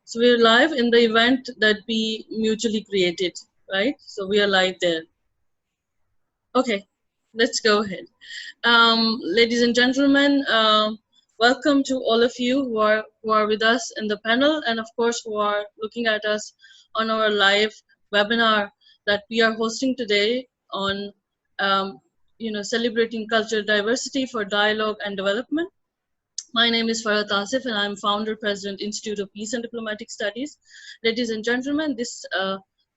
So we're live in the event that we mutually created, right? So we are live there. Okay, let's go ahead. Ladies and gentlemen, welcome to all of you who are with us in the panel, and of course who are looking at us on our live webinar that we are hosting today on celebrating cultural diversity for dialogue and development. My name is Farhat Asif, and I'm founder, president, Institute of Peace and Diplomatic Studies. Ladies and gentlemen, this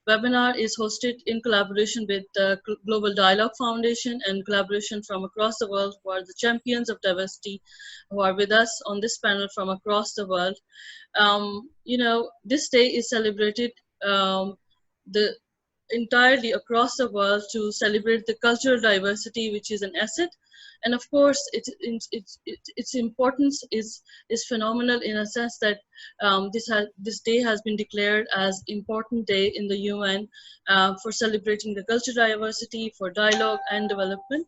webinar is hosted in collaboration with the Global Dialogue Foundation and collaboration from across the world who are the champions of diversity who are with us on this panel from across the world. This day is celebrated entirely across the world to celebrate the cultural diversity, which is an asset. And of course, its importance is phenomenal in a sense that this day has been declared as important day in the UN for celebrating the cultural diversity for dialogue and development.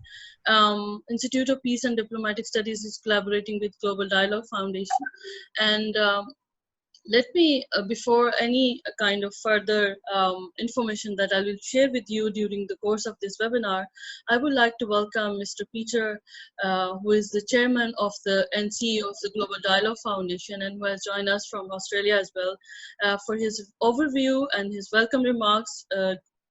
Institute of Peace and Diplomatic Studies is collaborating with Global Dialogue Foundation, and let me, before any kind of further information that I will share with you during the course of this webinar, I would like to welcome Mr. Peter, who is the chairman of the and CEO of the Global Dialogue Foundation and who has joined us from Australia as well, for his overview and his welcome remarks,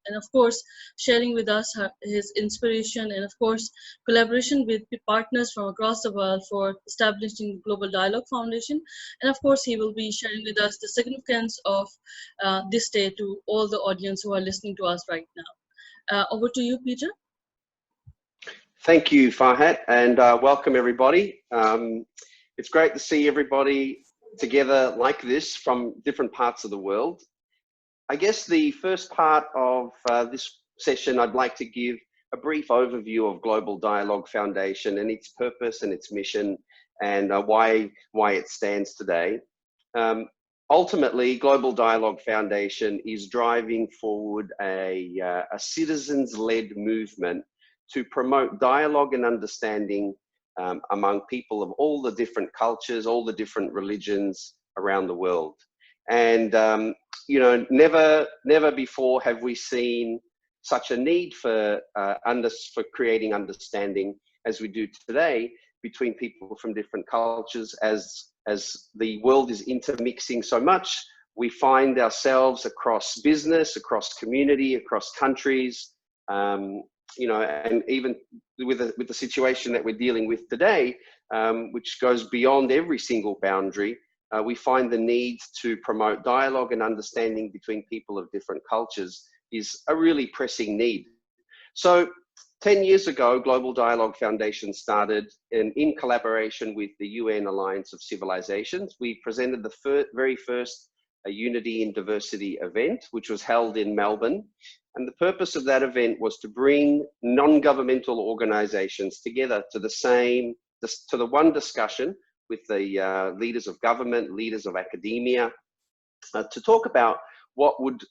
and of course, sharing with us his inspiration and of course, collaboration with partners from across the world for establishing the Global Dialogue Foundation. And of course, he will be sharing with us the significance of this day to all the audience who are listening to us right now. Over to you, Peter. Thank you, Farhat, and welcome everybody. It's great to see everybody together like this from different parts of the world. I guess the first part of this session, I'd like to give a brief overview of Global Dialogue Foundation and its purpose and its mission and why it stands today. Ultimately, Global Dialogue Foundation is driving forward a citizens-led movement to promote dialogue and understanding among people of all the different cultures, all the different religions around the world. And you know, never before have we seen such a need for creating understanding as we do today between people from different cultures. As the world is intermixing so much, we find ourselves across business, across community, across countries, you know, and even with the situation that we're dealing with today, which goes beyond every single boundary. We find the need to promote dialogue and understanding between people of different cultures is a really pressing need. So 10 years ago, Global Dialogue Foundation started in collaboration with the UN Alliance of Civilizations. We presented the very first Unity in Diversity event, which was held in Melbourne. And the purpose of that event was to bring non-governmental organizations together to the one discussion with the leaders of government, leaders of academia, to talk about what would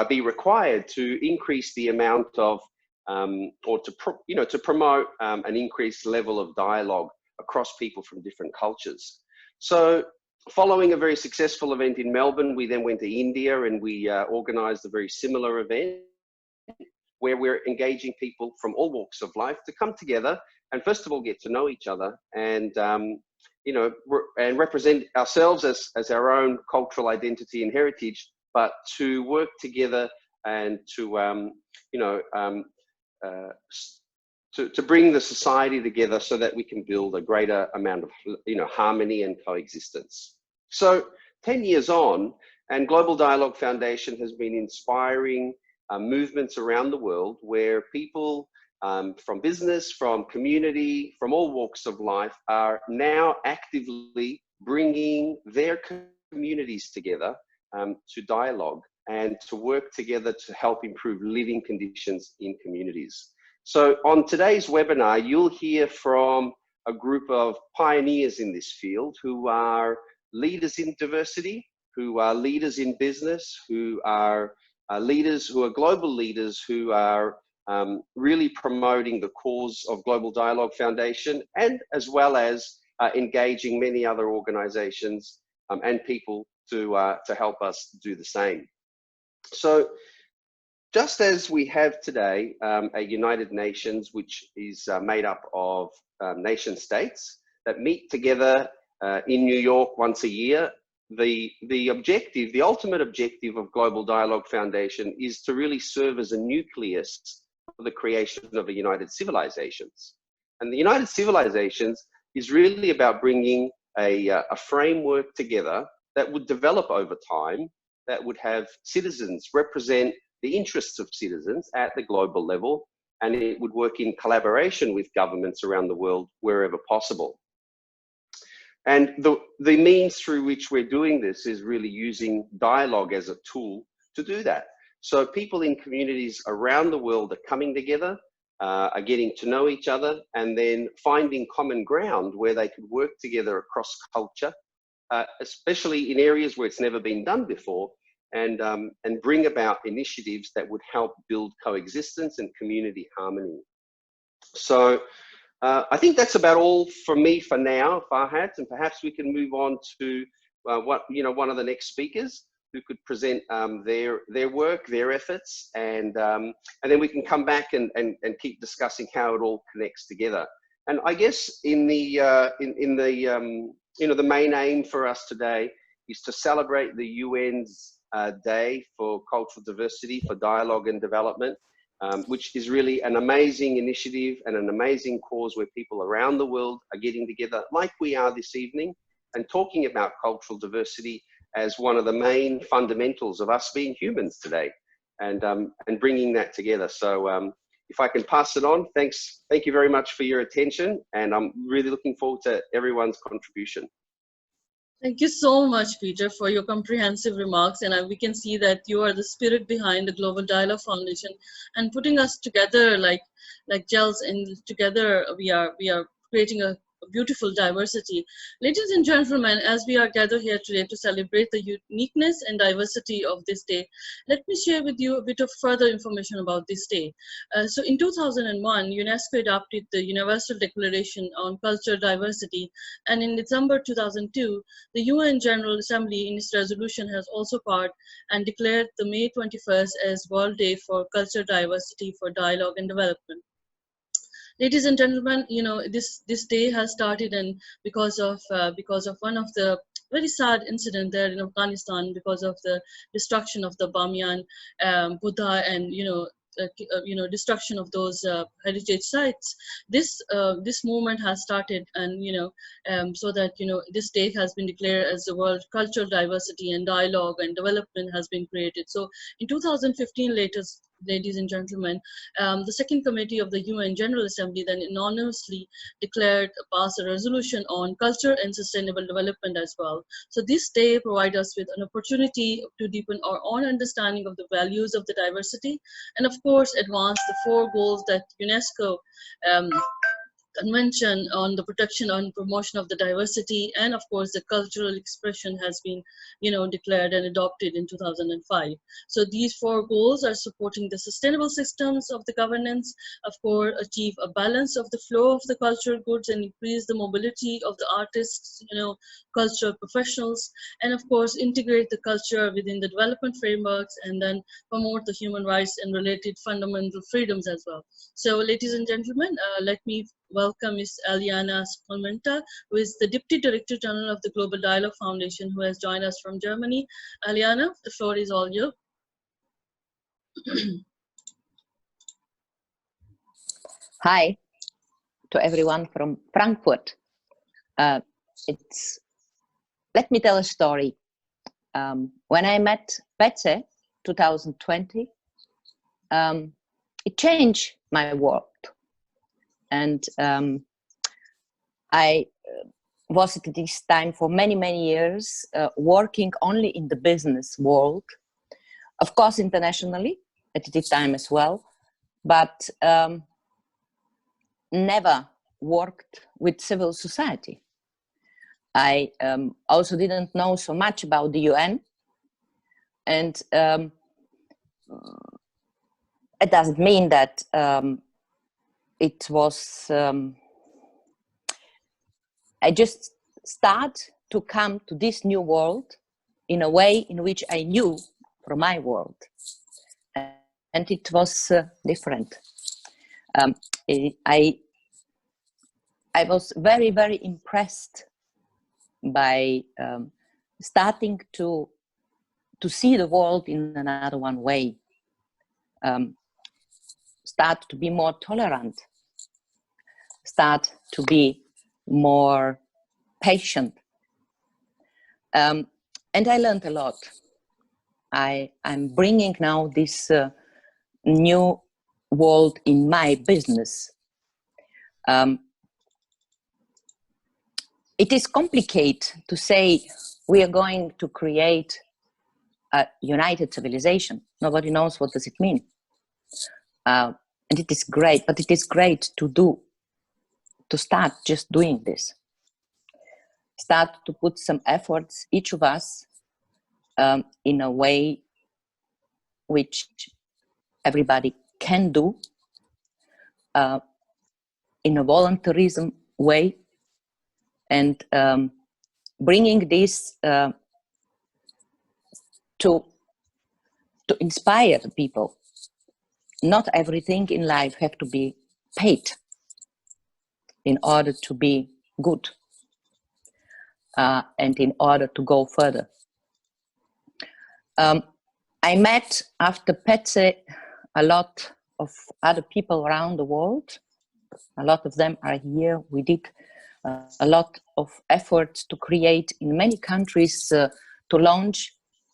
be required to increase the amount of, or to promote an increased level of dialogue across people from different cultures. So following a very successful event in Melbourne, we then went to India and we organized a very similar event where we're engaging people from all walks of life to come together and first of all get to know each other and you know, and represent ourselves as our own cultural identity and heritage, but to work together and to, you know, to bring the society together so that we can build a greater amount of, you know, harmony and coexistence. So 10 years on, and Global Dialogue Foundation has been inspiring movements around the world where people from business, from community, from all walks of life are now actively bringing their communities together to dialogue and to work together to help improve living conditions in communities. So on today's webinar, you'll hear from a group of pioneers in this field who are leaders in diversity, who are leaders in business, who are leaders who are global leaders who are really promoting the cause of Global Dialogue Foundation, and as well as engaging many other organizations and people to help us do the same. So just as we have today a United Nations, which is made up of nation states that meet together in New York once a year, the objective, the ultimate objective of Global Dialogue Foundation is to really serve as a nucleus for the creation of the United Civilizations. And the United Civilizations is really about bringing a framework together that would develop over time, that would have citizens represent the interests of citizens at the global level, and it would work in collaboration with governments around the world wherever possible. And the means through which we're doing this is really using dialogue as a tool to do that. So people in communities around the world are coming together, are getting to know each other, and then finding common ground where they could work together across culture, especially in areas where it's never been done before, and bring about initiatives that would help build coexistence and community harmony. So I think that's about all from me for now, Farhat, and perhaps we can move on to one of the next speakers who could present their work, their efforts, and then we can come back and keep discussing how it all connects together. And I guess in the the main aim for us today is to celebrate the UN's Day for Cultural Diversity, for Dialogue and Development, which is really an amazing initiative and an amazing cause where people around the world are getting together like we are this evening and talking about cultural diversity as one of the main fundamentals of us being humans today, and bringing that together. So if I can pass it on, thank you very much for your attention, and I'm really looking forward to everyone's contribution. Thank you so much, Peter, for your comprehensive remarks. And we can see that you are the spirit behind the Global Dialogue Foundation, and putting us together like gels. And together we are creating a beautiful diversity. Ladies and gentlemen, as we are gathered here today to celebrate the uniqueness and diversity of this day, let me share with you a bit of further information about this day. So in 2001, UNESCO adopted the Universal Declaration on Cultural Diversity, and in December 2002, the UN General Assembly in its resolution has also part and declared the May 21st as World Day for Cultural Diversity, for Dialogue and Development. Ladies and gentlemen, this day has started, and because of one of the very sad incident there in Afghanistan, because of the destruction of the Bamiyan Buddha, and destruction of those heritage sites. This movement has started, and so that this day has been declared as the World Cultural Diversity, and Dialogue and Development has been created. So in 2015, ladies and gentlemen, the second committee of the UN General Assembly then anonymously passed a resolution on culture and sustainable development as well. So this day provides us with an opportunity to deepen our own understanding of the values of the diversity, and of course advance the 4 goals that UNESCO Convention on the Protection and Promotion of the Diversity, and of course the cultural expression has been declared and adopted in 2005. So these 4 goals are supporting the sustainable systems of the governance, of course achieve a balance of the flow of the cultural goods, and increase the mobility of the artists, cultural professionals, and of course integrate the culture within the development frameworks, and then promote the human rights and related fundamental freedoms as well. So ladies and gentlemen, let me welcome Ms. Iliana Scmatelka, who is the Deputy Director General of the Global Dialogue Foundation, who has joined us from Germany. Iliana, the floor is all yours. Hi to everyone from Frankfurt. Let me tell a story. When I met Pece, 2020, it changed my world. And I was at this time for many, many years working only in the business world, of course internationally at this time as well, but never worked with civil society. I also didn't know so much about the UN, and it doesn't mean that it was, I just start to come to this new world in a way in which I knew from my world. And it was different. I was very, very impressed by starting to see the world in another one way, start to be more tolerant, start to be more patient. And I learned a lot. I'm bringing now this new world in my business. It is complicated to say we are going to create a united civilization. Nobody knows what does it mean. And it is great, but it is great to start just doing this. Start to put some efforts, each of us, in a way which everybody can do, in a voluntarism way, and bringing this to inspire people. Not everything in life have to be paid in order to be good and in order to go further. I met after Pece a lot of other people around the world. A lot of them are here. We did a lot of efforts to create in many countries to launch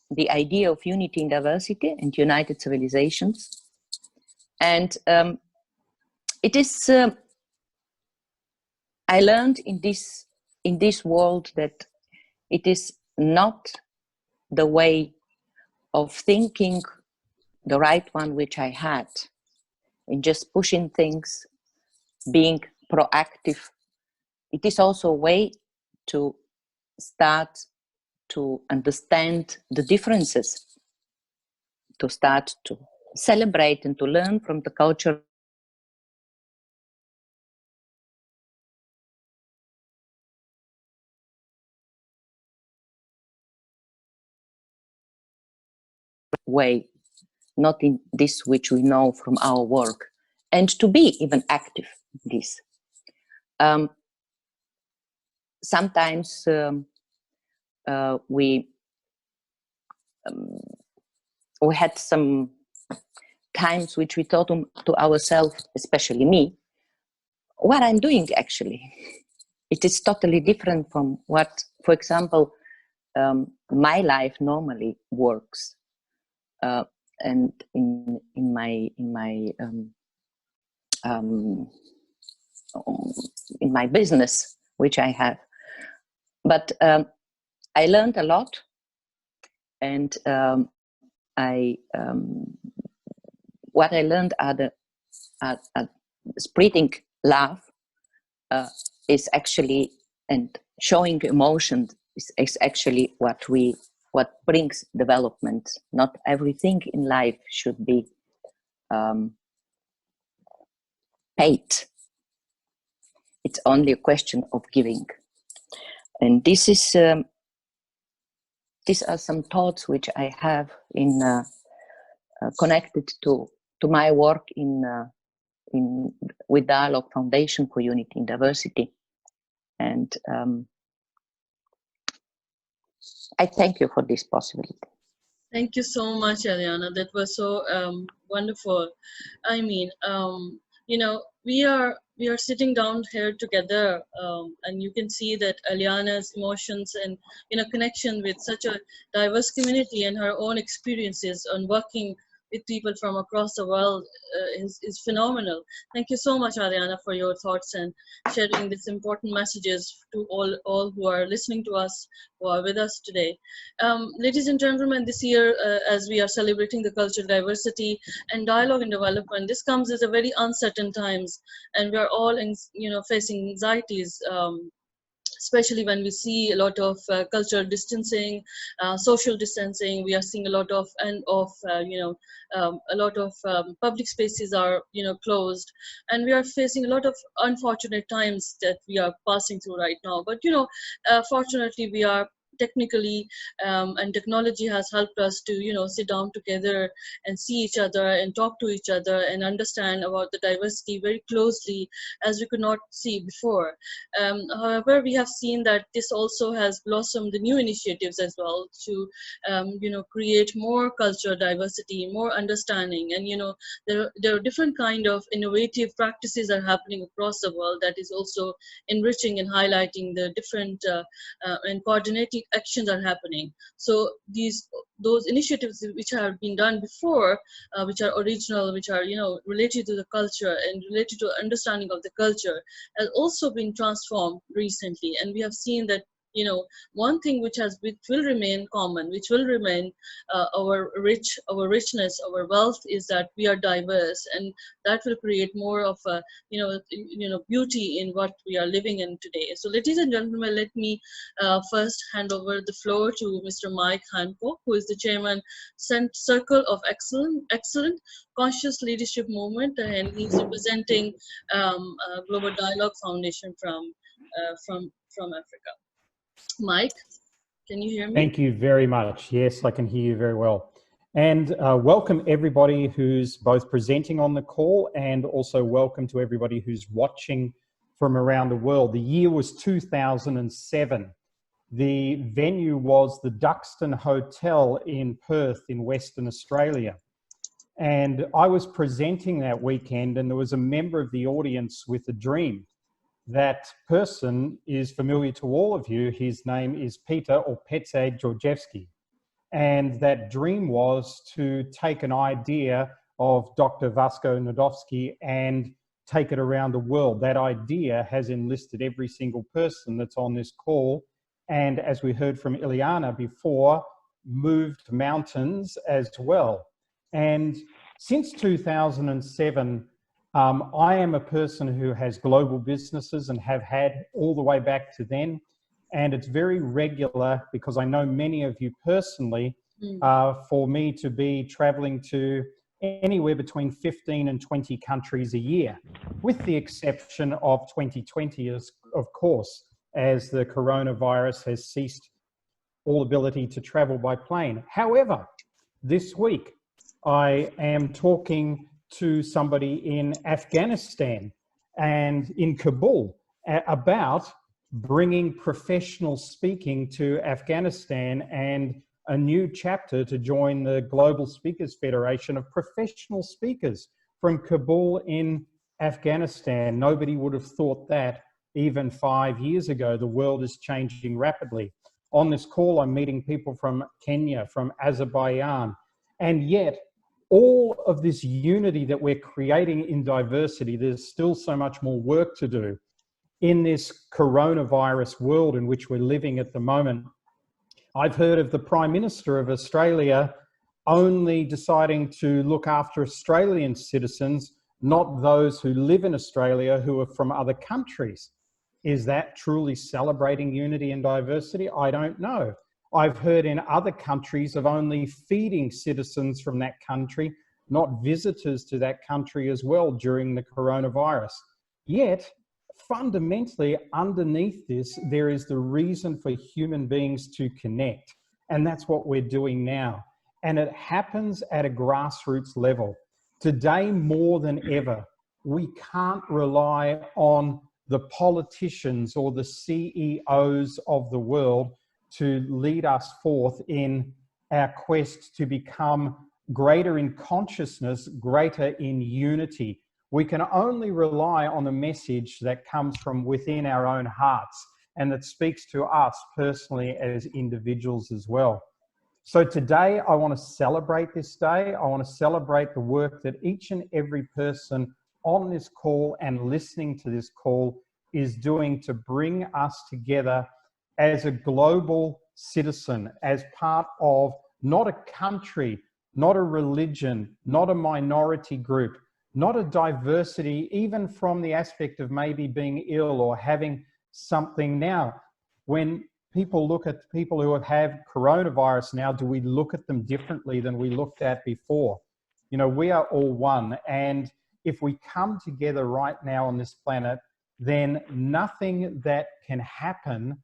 the idea of unity in diversity and united civilizations. And it is, I learned in this world that it is not the way of thinking, the right one which I had, in just pushing things, being proactive. It is also a way to start to understand the differences, to start to celebrate and to learn from the culture way, not in this which we know from our work, and to be even active in this. Sometimes we had some times which we thought to ourselves, especially me, what I'm doing actually. It is totally different from what, for example, my life normally works. And in my business, which I have. But I learned a lot, and what I learned are spreading love is actually, and showing emotion is actually what brings development. Not everything in life should be paid. It's only a question of giving. And this is these are some thoughts which I have in connected to my work with Dialogue Foundation for Unity and Diversity. And I thank you for this possibility. Thank you so much, Iliana. That was so wonderful. I mean, you know, we are sitting down here together, and you can see that Iliana's emotions and connection with such a diverse community and her own experiences on working with people from across the world is phenomenal. Thank you so much, Iliana, for your thoughts and sharing these important messages to all who are listening to us, who are with us today. Ladies and gentlemen, this year, as we are celebrating the cultural diversity and dialogue and development, this comes at a very uncertain times, and we are all facing anxieties. Especially when we see a lot of cultural distancing, social distancing. We are seeing a lot of public spaces are closed, and we are facing a lot of unfortunate times that we are passing through right now. But fortunately, we are technically and technology has helped us to, you know, sit down together and see each other and talk to each other and understand about the diversity very closely as we could not see before. However, we have seen that this also has blossomed the new initiatives as well to, you know, create more cultural diversity, more understanding, and, you know, there are different kind of innovative practices are happening across the world that is also enriching and highlighting the different and coordinating actions are happening. So those initiatives which have been done before, which are original, which are, you know, related to the culture and related to understanding of the culture, has also been transformed recently. And we have seen that, you know, one thing which will remain common, which will remain our richness, our wealth, is that we are diverse, and that will create more of a, you know, beauty in what we are living in today. So, ladies and gentlemen, let me first hand over the floor to Mr. Mike Handcock, who is the chairman, Circle of Excellent Conscious Leadership Movement, and he's representing Global Dialogue Foundation from Africa. Mike, can you hear me? Thank you very much. Yes, I can hear you very well. And welcome everybody who's both presenting on the call, and also welcome to everybody who's watching from around the world. The year was 2007. The venue was the Duxton Hotel in Perth in Western Australia. And I was presenting that weekend, and there was a member of the audience with a dream. That person is familiar to all of you. His name is Peter, or Pece Gorgievski. And that dream was to take an idea of Dr. Vasco Nadovsky and take it around the world. That idea has enlisted every single person that's on this call. And as we heard from Iliana before, moved mountains as well. And since 2007, I am a person who has global businesses and have had all the way back to then. And it's very regular, because I know many of you personally, for me to be traveling to anywhere between 15 and 20 countries a year, with the exception of 2020, of course, as the coronavirus has ceased all ability to travel by plane. However, this week I am talking to somebody in Afghanistan and in Kabul about bringing professional speaking to Afghanistan, and a new chapter to join the Global Speakers Federation of professional speakers from Kabul in Afghanistan. Nobody would have thought that even 5 years ago. The world is changing rapidly. On this call, I'm meeting people from Kenya, from Azerbaijan, and yet all of this unity that we're creating in diversity, there's still so much more work to do in this coronavirus world in which we're living at the moment. I've heard of the Prime Minister of Australia only deciding to look after Australian citizens, not those who live in Australia who are from other countries. Is that truly celebrating unity and diversity? I don't know. I've heard in other countries of only feeding citizens from that country, not visitors to that country as well during the coronavirus. Yet, fundamentally underneath this, there is the reason for human beings to connect. And that's what we're doing now. And it happens at a grassroots level. Today, more than ever, we can't rely on the politicians or the CEOs of the world to lead us forth in our quest to become greater in consciousness, greater in unity. We can only rely on the message that comes from within our own hearts and that speaks to us personally as individuals as well. So today I want to celebrate this day. I want to celebrate the work that each and every person on this call and listening to this call is doing to bring us together as a global citizen, as part of not a country, not a religion, not a minority group, not a diversity, even from the aspect of maybe being ill or having something. Now, when people look at people who have had coronavirus now, do we look at them differently than we looked at before? You know, we are all one. And if we come together right now on this planet, then nothing that can happen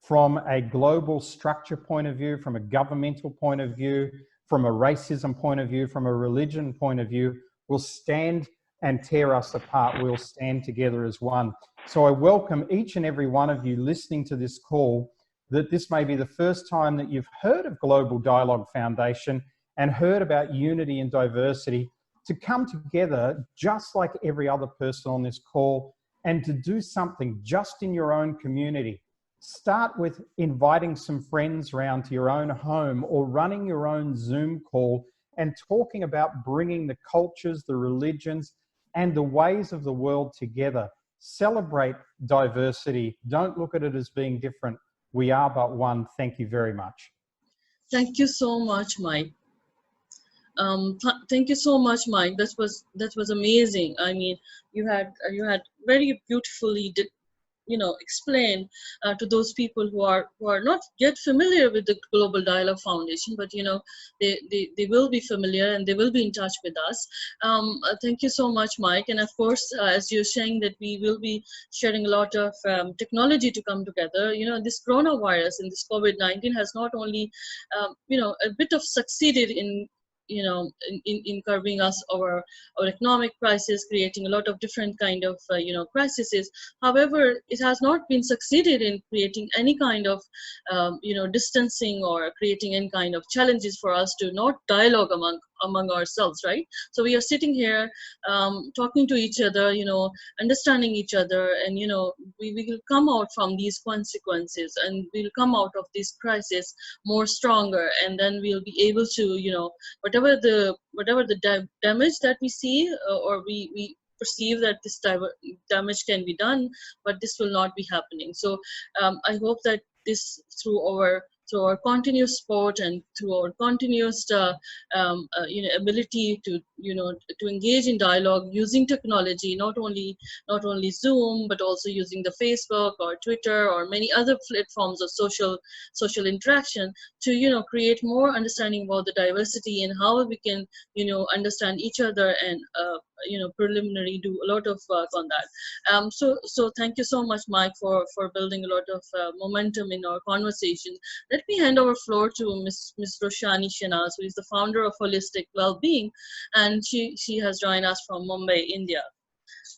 from a global structure point of view, from a governmental point of view, from a racism point of view, from a religion point of view, will stand and tear us apart. We'll stand together as one. So I welcome each and every one of you listening to this call, that this may be the first time that you've heard of Global Dialogue Foundation and heard about unity and diversity, to come together just like every other person on this call and to do something just in your own community. Start with inviting some friends round to your own home or running your own Zoom call and talking about bringing the cultures, the religions, and the ways of the world together. Celebrate diversity. Don't look at it as being different. We are but one. Thank you very much. Thank you so much, Mike. Thank you so much, Mike. That was amazing. I mean, you had very beautifully explained to those people who are not yet familiar with the Global Dialogue Foundation, but they will be familiar and they will be in touch with us. Thank you so much, Mike. And of course, as you're saying that we will be sharing a lot of technology to come together. This coronavirus and this COVID-19 has not only a bit of succeeded in in curbing us our economic crisis, creating a lot of different kind of crises. However, it has not been succeeded in creating any kind of distancing or creating any kind of challenges for us to not dialogue among ourselves, right? So we are sitting here talking to each other, understanding each other, and we will come out from these consequences, and we'll come out of this crisis more stronger, and then we'll be able to whatever the damage that we see or we perceive that this damage can be done, but this will not be happening. So I hope that this through our continuous support and through our continuous ability to to engage in dialogue using technology, not only Zoom, but also using the Facebook or Twitter or many other platforms of social interaction, to create more understanding about the diversity and how we can understand each other and preliminary do a lot of work on that. So thank you so much, Mike, for building a lot of momentum in our conversation. Let me hand over floor to Miss Shahani, who is the founder of Holistic Wellbeing, and she has joined us from Mumbai, India.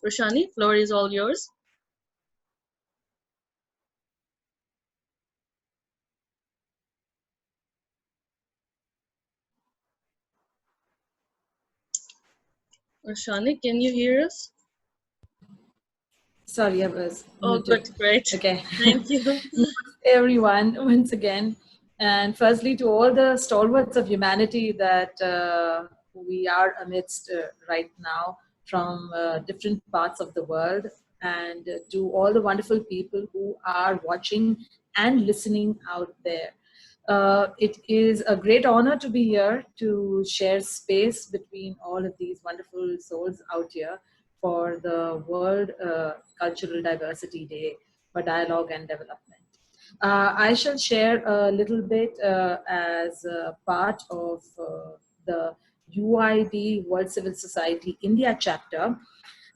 Roshani, floor is all yours. Roshani, can you hear us? Sorry, I was Oh, muted. good, great. Okay. Thank you. Namaste, everyone, once again. And firstly, to all the stalwarts of humanity that we are amidst right now from different parts of the world, and to all the wonderful people who are watching and listening out there. It is a great honor to be here to share space between all of these wonderful souls out here for the World Cultural Diversity Day for Dialogue and Development. I shall share a little bit as part of the UID World Civil Society India chapter,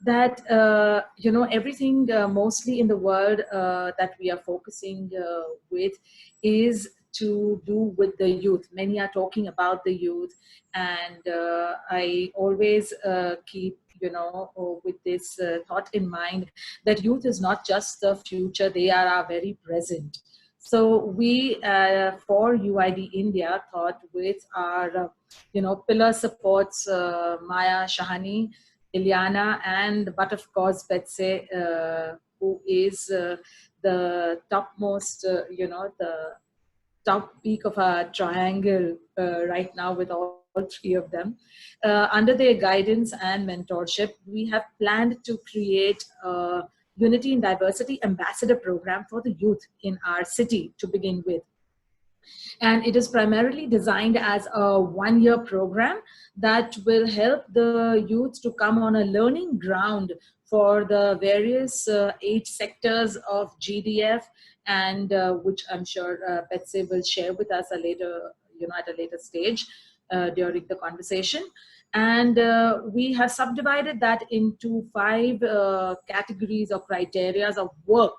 that everything mostly in the world that we are focusing with is to do with the youth. Many are talking about the youth, and I always keep with this thought in mind that youth is not just the future, they are our very present. So we for UID India thought with our pillar supports, Maya, Shahani, Iliana, and but of course Pece, who is the topmost, the top peak of our triangle right now with all three of them. Under their guidance and mentorship, we have planned to create a Unity and Diversity Ambassador Program for the youth in our city to begin with. And it is primarily designed as a one-year program that will help the youth to come on a learning ground for the various 8 sectors of GDF, and which I'm sure Betsy will share with us at a later stage during the conversation. And we have subdivided that into 5 categories or criteria of work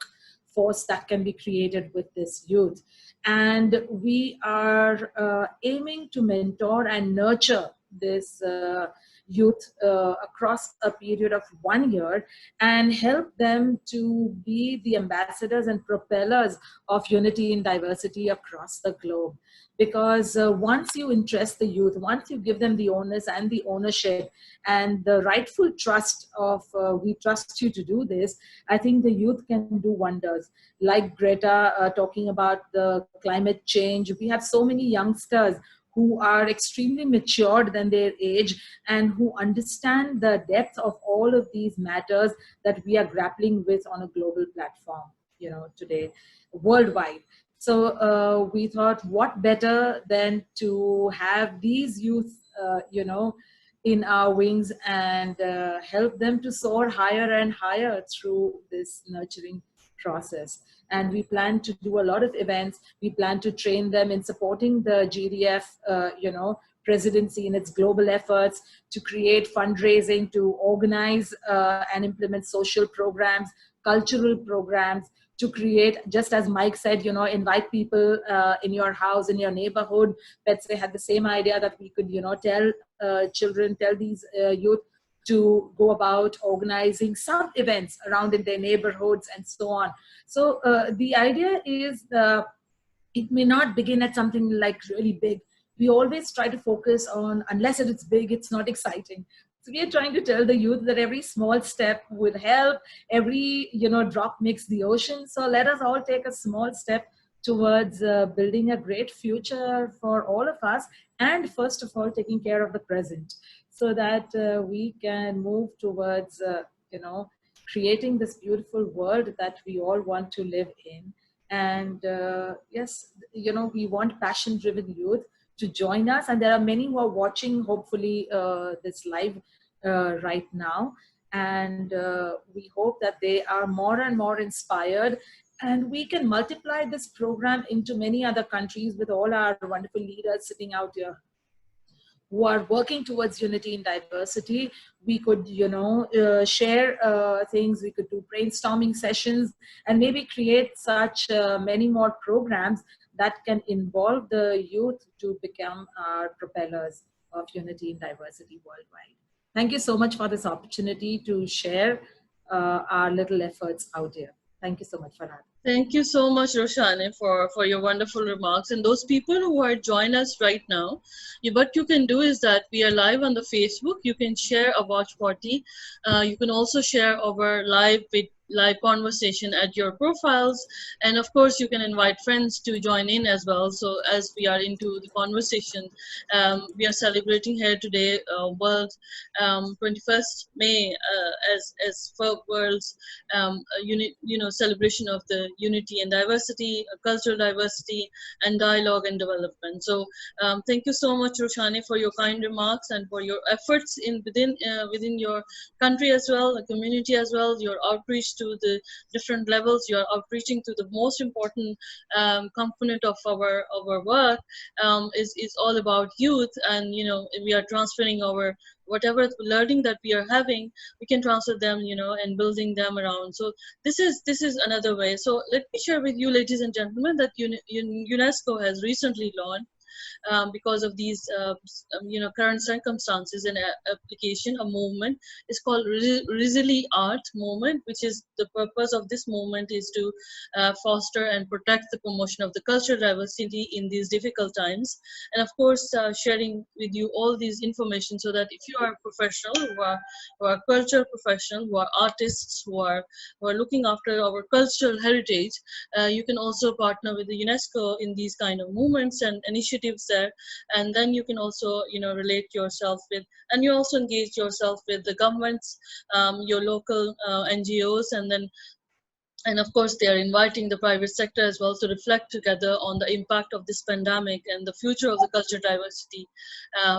force that can be created with this youth. And we are aiming to mentor and nurture this youth across a period of 1 year and help them to be the ambassadors and propellers of unity and diversity across the globe. Because once you interest the youth, once you give them the onus and the ownership and the rightful trust of we trust you to do this, I think the youth can do wonders. Like Greta talking about the climate change, we have so many youngsters who are extremely matured than their age and who understand the depth of all of these matters that we are grappling with on a global platform, you know, today, worldwide. So we thought, what better than to have these youth, you know, in our wings and help them to soar higher and higher through this nurturing process. And we plan to do a lot of events. We plan to train them in supporting the GDF, you know, presidency in its global efforts to create fundraising, to organize and implement social programs, cultural programs, to create, just as Mike said, you know, invite people in your house, in your neighborhood. Pece had the same idea that we could, you know, tell children, tell these youth to go about organizing some events around in their neighborhoods and so on. So the idea is it may not begin at something like really big. We always try to focus on, unless it's big, it's not exciting. So we are trying to tell the youth that every small step would help, every, you know, drop makes the ocean. So let us all take a small step towards building a great future for all of us, and first of all, taking care of the present, so that we can move towards, you know, creating this beautiful world that we all want to live in. And yes, you know, we want passion-driven youth to join us. And there are many who are watching, hopefully, this live right now. And we hope that they are more and more inspired. And we can multiply this program into many other countries with all our wonderful leaders sitting out here who are working towards unity and diversity. We could, you know, share things. We could do brainstorming sessions and maybe create such many more programs that can involve the youth to become our propellers of unity and diversity worldwide. Thank you so much for this opportunity to share our little efforts out here. Thank you so much, Farhat. Thank you so much, Roshani, for your wonderful remarks. And those people who are joining us right now, what you can do is that we are live on the Facebook. You can share a watch party. You can also share our live conversation at your profiles, and of course you can invite friends to join in as well. So as we are into the conversation, we are celebrating here today World 21st May as for World's celebration of the unity and diversity, cultural diversity, and dialogue and development. So thank you so much, Roshani, for your kind remarks and for your efforts within your country as well, the community as well, your outreach to the different levels. You are outreaching to the most important component of our work is all about youth, and we are transferring our whatever learning that we are having, we can transfer them, and building them around. So this is another way. So let me share with you, ladies and gentlemen, that UNESCO has recently launched, because of these current circumstances and application, a movement is called Resili Art movement, which is the purpose of this movement is to foster and protect the promotion of the cultural diversity in these difficult times, and of course sharing with you all these information, so that if you are a professional who are cultural professional, who are artists, who are looking after our cultural heritage, you can also partner with the UNESCO in these kind of movements and initiatives there. And then you can also relate yourself with, and you also engage yourself with the governments, your local NGOs, and of course, they are inviting the private sector as well to reflect together on the impact of this pandemic and the future of the cultural diversity,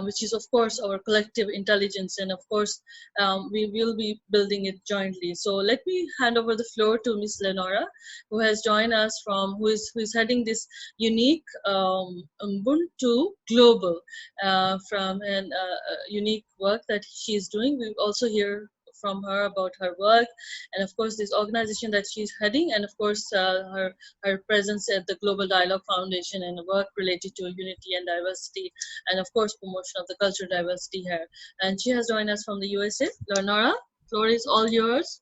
which is, of course, our collective intelligence. And of course, we will be building it jointly. So let me hand over the floor to Ms. Lenora, who has joined us who is heading this unique Ubuntu Global from an unique work that she is doing. We also hear from her about her work, and of course this organization that she's heading, and of course her presence at the Global Dialogue Foundation and work related to unity and diversity, and of course promotion of the cultural diversity here. And she has joined us from the USA. Lenora, floor is all yours.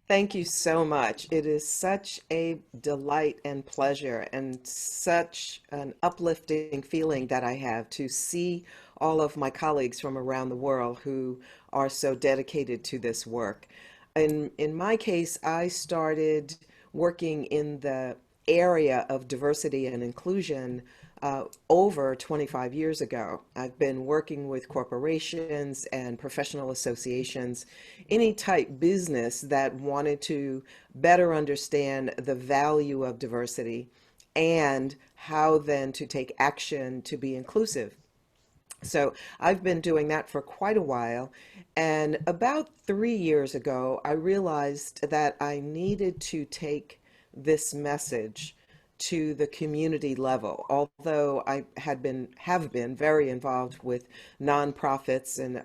Thank you so much. It is such a delight and pleasure and such an uplifting feeling that I have to see all of my colleagues from around the world who are so dedicated to this work. In my case, I started working in the area of diversity and inclusion over 25 years ago. I've been working with corporations and professional associations, any type business that wanted to better understand the value of diversity and how then to take action to be inclusive. So I've been doing that for quite a while. And about 3 years ago, I realized that I needed to take this message to the community level. Although I have been very involved with nonprofits and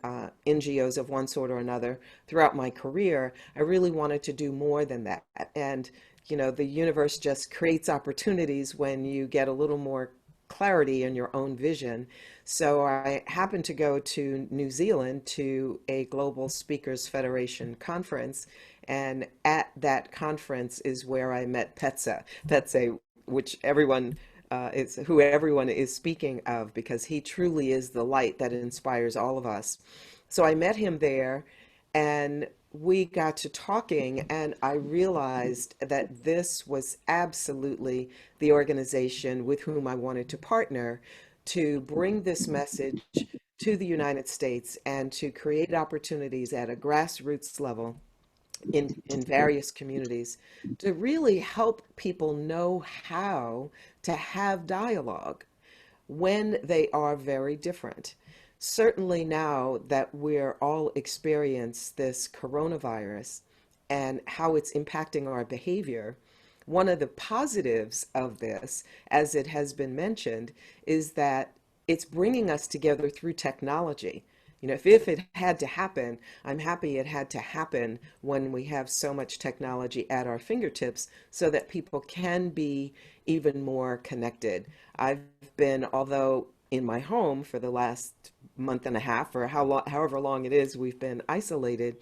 NGOs of one sort or another throughout my career, I really wanted to do more than that. And, you know, the universe just creates opportunities when you get a little more clarity in your own vision. So I happened to go to New Zealand to a Global Speakers Federation conference. And at that conference is where I met Pece. Pece, which who everyone is speaking of, because he truly is the light that inspires all of us. So I met him there, and we got to talking, and I realized that this was absolutely the organization with whom I wanted to partner to bring this message to the United States and to create opportunities at a grassroots level in various communities to really help people know how to have dialogue when they are very different. Certainly now that we're all experience this coronavirus and how it's impacting our behavior, one of the positives of this, as it has been mentioned, is that it's bringing us together through technology. You know, if it had to happen, I'm happy it had to happen when we have so much technology at our fingertips so that people can be even more connected. I've been, although in my home for the last month and a half, or however long it is we've been isolated,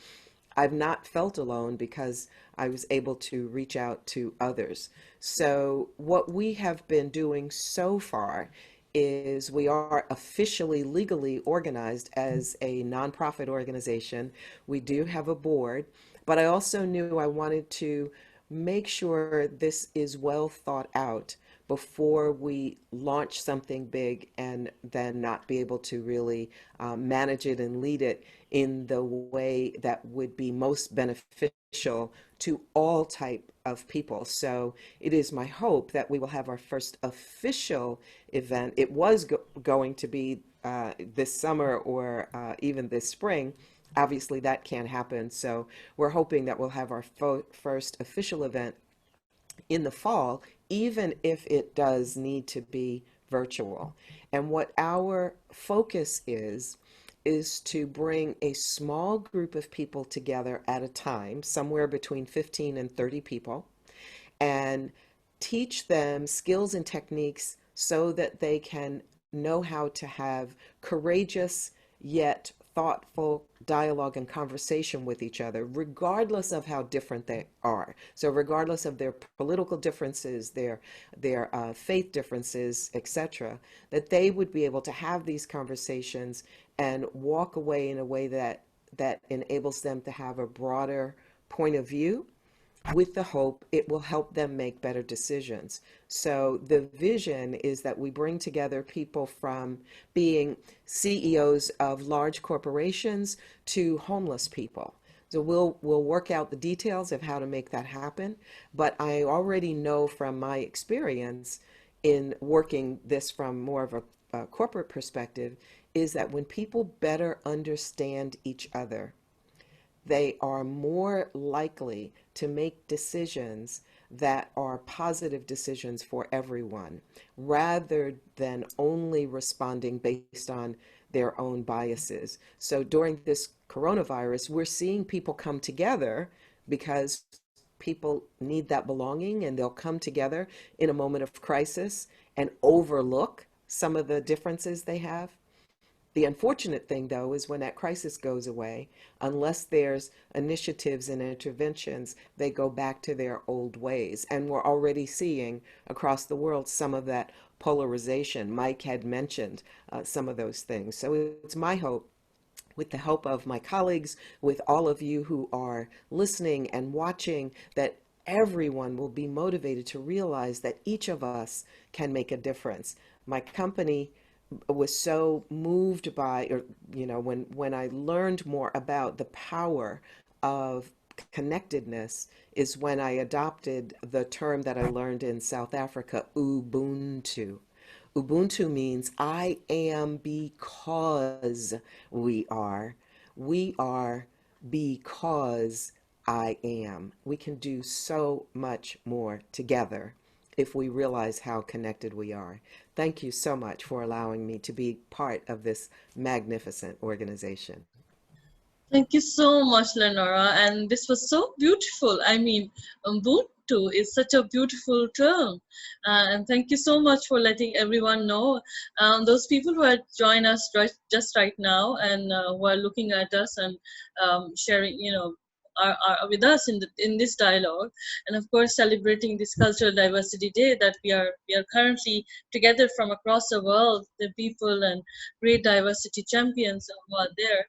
I've not felt alone because I was able to reach out to others. So what we have been doing so far is we are officially legally organized as a nonprofit organization. We do have a board, but I also knew I wanted to make sure this is well thought out before we launch something big and then not be able to really manage it and lead it in the way that would be most beneficial to all type of people. So it is my hope that we will have our first official event. It was going to be this summer or even this spring. Obviously that can't happen. So we're hoping that we'll have our first official event in the fall, even if it does need to be virtual. And what our focus is to bring a small group of people together at a time, somewhere between 15 and 30 people, and teach them skills and techniques so that they can know how to have courageous yet thoughtful dialogue and conversation with each other, regardless of how different they are. So regardless of their political differences, their faith differences, etc., that they would be able to have these conversations and walk away in a way that enables them to have a broader point of view, with the hope it will help them make better decisions. So the vision is that we bring together people from being CEOs of large corporations to homeless people. So we'll work out the details of how to make that happen. But I already know from my experience in working this from more of a corporate perspective is that when people better understand each other, they are more likely to make decisions that are positive decisions for everyone, rather than only responding based on their own biases. So during this coronavirus, we're seeing people come together because people need that belonging, and they'll come together in a moment of crisis and overlook some of the differences they have. The unfortunate thing, though, is when that crisis goes away, unless there's initiatives and interventions, they go back to their old ways. And we're already seeing across the world some of that polarization. Mike had mentioned some of those things. So it's my hope, with the help of my colleagues, with all of you who are listening and watching, that everyone will be motivated to realize that each of us can make a difference. My company was so moved by, or when I learned more about the power of connectedness, is when I adopted the term that I learned in South Africa, Ubuntu. Ubuntu means I am because we are. We are because I am. We can do so much more together if we realize how connected we are. Thank you so much for allowing me to be part of this magnificent organization. Thank you so much, Lenora. And this was so beautiful. I mean, Ubuntu is such a beautiful term. And thank you so much for letting everyone know. Those people who had joined us just right now and who are looking at us and sharing, are with us in this dialogue, and of course celebrating this Cultural Diversity Day that we are currently together from across the world, the people and great diversity champions who are there.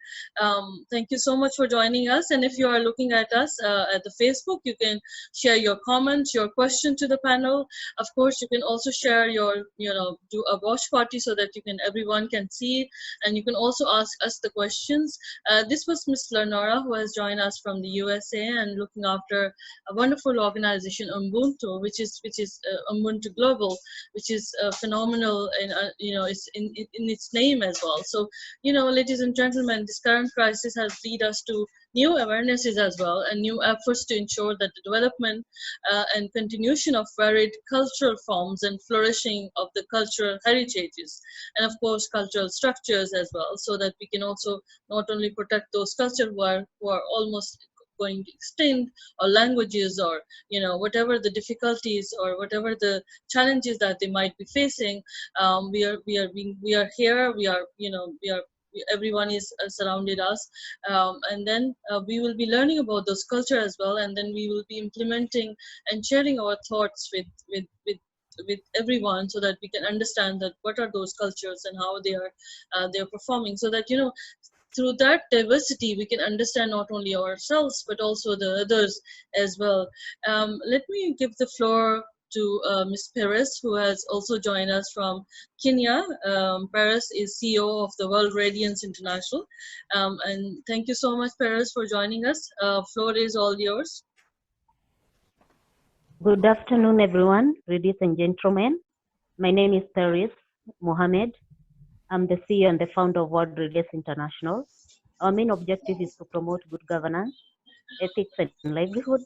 Thank you so much for joining us, and if you are looking at us at the Facebook, you can share your comments, your question to the panel. Of course, you can also share your, do a watch party so that everyone can see it, and you can also ask us the questions. This was Miss Lenora, who has joined us from the USA and looking after a wonderful organization, Ubuntu, which is Ubuntu Global, which is phenomenal, and it's in its name as well. So, ladies and gentlemen, this current crisis has led us to new awarenesses as well, and new efforts to ensure that the development and continuation of varied cultural forms and flourishing of the cultural heritages, and of course cultural structures as well, so that we can also not only protect those cultures who are almost going extinct, or languages, or whatever the difficulties or whatever the challenges that they might be facing. We are here. Everyone is surrounded us, and then we will be learning about those culture as well, and then we will be implementing and sharing our thoughts with everyone, so that we can understand that what are those cultures and how they are performing, so that through that diversity we can understand not only ourselves but also the others as well. Let me give the floor to Ms. Perez, who has also joined us from Kenya. Perez is CEO of the World Radiance International. And thank you so much, Perez, for joining us. Floor is all yours. Good afternoon, everyone, ladies and gentlemen. My name is Paris Mohammed. I'm the CEO and the founder of World Radiance International. Our main objective is to promote good governance, ethics, and livelihood,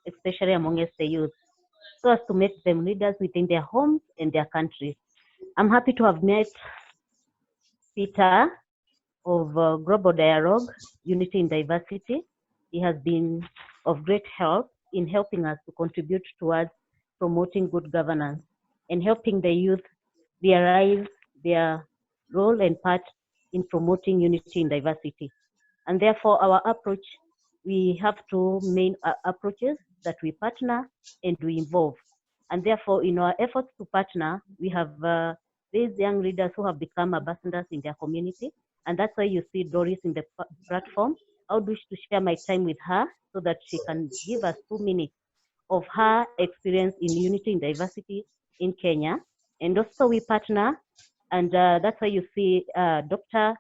especially amongst the youth, so as to make them leaders within their homes and their countries. I'm happy to have met Peter of Global Dialogue, Unity in Diversity. He has been of great help in helping us to contribute towards promoting good governance and helping the youth realize their role and part in promoting unity in diversity. And therefore, our approach, we have two main approaches: that we partner and we involve. And therefore, in our efforts to partner, we have these young leaders who have become ambassadors in their community. And that's why you see Doris in the platform. I would wish to share my time with her so that she can give us 2 minutes of her experience in unity and diversity in Kenya. And also we partner, and that's why you see Dr.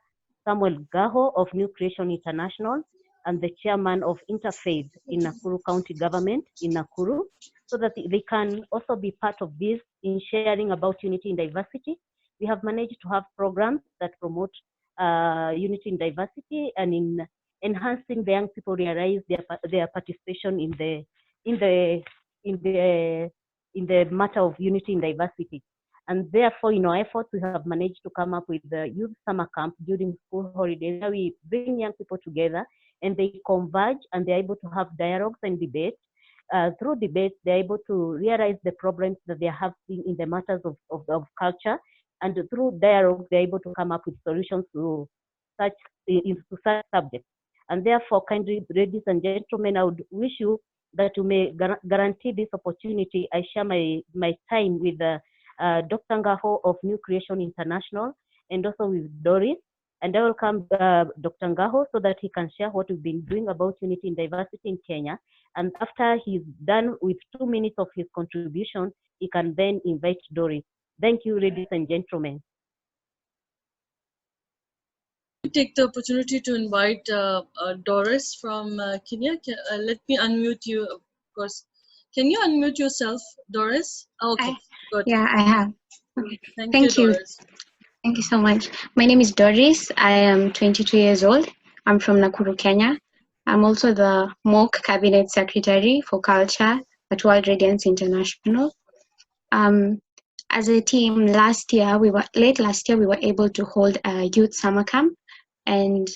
Samuel Gaho of New Creation International and the chairman of Interfaith in Nakuru County Government in Nakuru, so that they can also be part of this in sharing about unity and diversity. We have managed to have programs that promote unity and diversity, and in enhancing the young people realize their participation in the in the matter of unity in diversity. And therefore, in our efforts, we have managed to come up with the youth summer camp during school holidays, where we bring young people together and they converge and they're able to have dialogues and debates. Through debates, they're able to realize the problems that they have seen in the matters of culture. And through dialogue, they're able to come up with solutions to such subjects. And therefore, kindly, ladies and gentlemen, I would wish you that you may guarantee this opportunity. I share my time with Dr. Ngaho of New Creation International and also with Doris. And I will welcome Dr. Ngaho so that he can share what we've been doing about unity and diversity in Kenya. And after he's done with 2 minutes of his contribution, he can then invite Doris. Thank you, ladies and gentlemen. Take the opportunity to invite Doris from Kenya. Let me unmute you, of course. Can you unmute yourself, Doris? Okay, good. Yeah, I have. Okay. Thank you, Thank you. Doris. Thank you so much. My name is Doris. I am 22 years old. I'm from Nakuru, Kenya. I'm also the MOC Cabinet Secretary for Culture at World Radiance International. As a team, late last year, we were able to hold a youth summer camp, and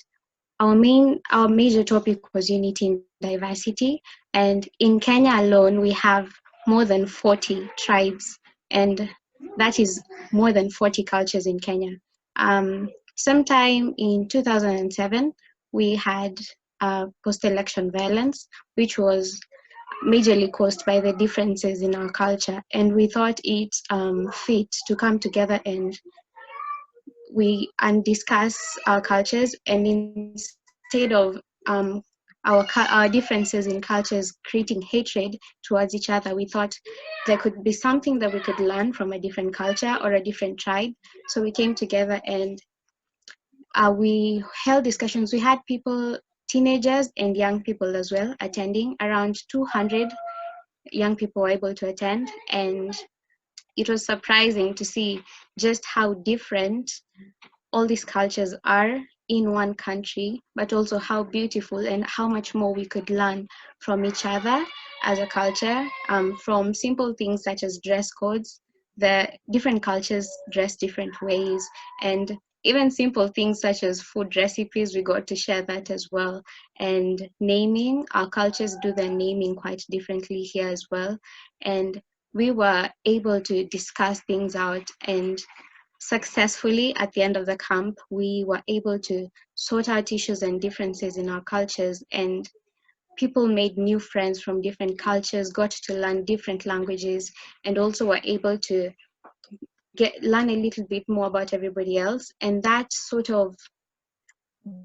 our major topic was unity and diversity. And in Kenya alone, we have more than 40 tribes, and that is more than 40 cultures in Kenya. Sometime in 2007, we had post-election violence, which was majorly caused by the differences in our culture. And we thought it fit to come together and discuss our cultures, and instead of our differences in cultures creating hatred towards each other, we thought there could be something that we could learn from a different culture or a different tribe. So we came together and we held discussions. We had people, teenagers and young people as well, attending. Around 200 young people were able to attend, and it was surprising to see just how different all these cultures are in one country, but also how beautiful and how much more we could learn from each other as a culture, from simple things such as dress codes. The different cultures dress different ways, and even simple things such as food recipes, we got to share that as well. And naming, our cultures do their naming quite differently here as well. And we were able to discuss things out, and successfully at the end of the camp, we were able to sort out issues and differences in our cultures, and people made new friends from different cultures, got to learn different languages, and also were able to learn a little bit more about everybody else. And that sort of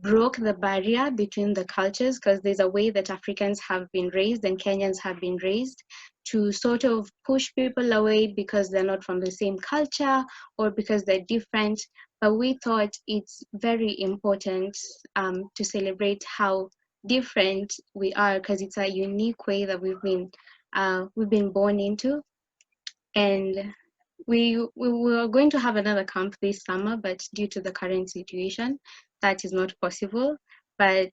broke the barrier between the cultures, because there's a way that Africans have been raised and Kenyans have been raised to sort of push people away because they're not from the same culture or because they're different. But we thought it's very important to celebrate how different we are, because it's a unique way that we've been born into. And we were going to have another camp this summer, but due to the current situation, that is not possible. But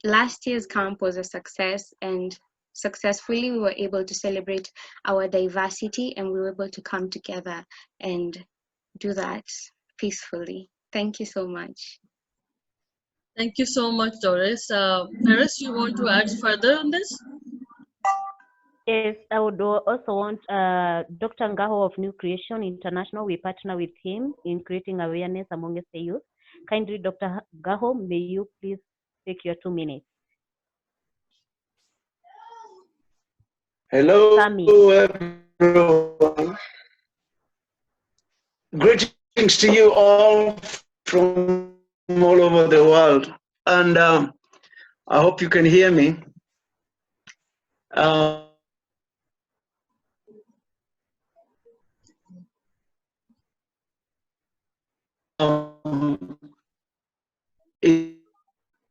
last year's camp was a success, and successfully we were able to celebrate our diversity, and we were able to come together and do that peacefully. Thank you so much. Thank you so much, Doris. Paris, you want to add further on this? Yes, I would also want Dr. Ngaho of New Creation International. We partner with him in creating awareness among the youth. Kindly, Dr. Ngaho, may you please take your 2 minutes. Hello, Sami. everyone. Greetings to you all from all over the world. And I hope you can hear me. It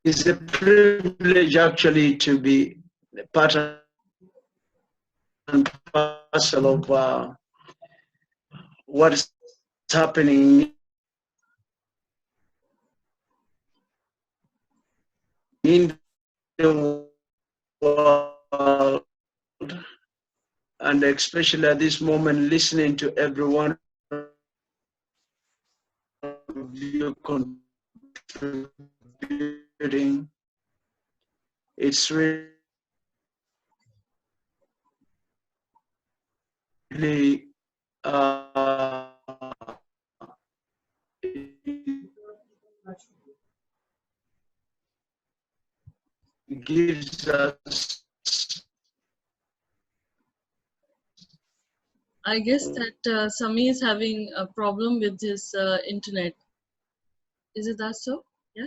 is a privilege actually to be part and parcel of what is happening in the world. and especially at this moment, listening to everyone of you contributing. It's really it gives us. I guess that Sami is having a problem with his internet. Is it that so? Yeah.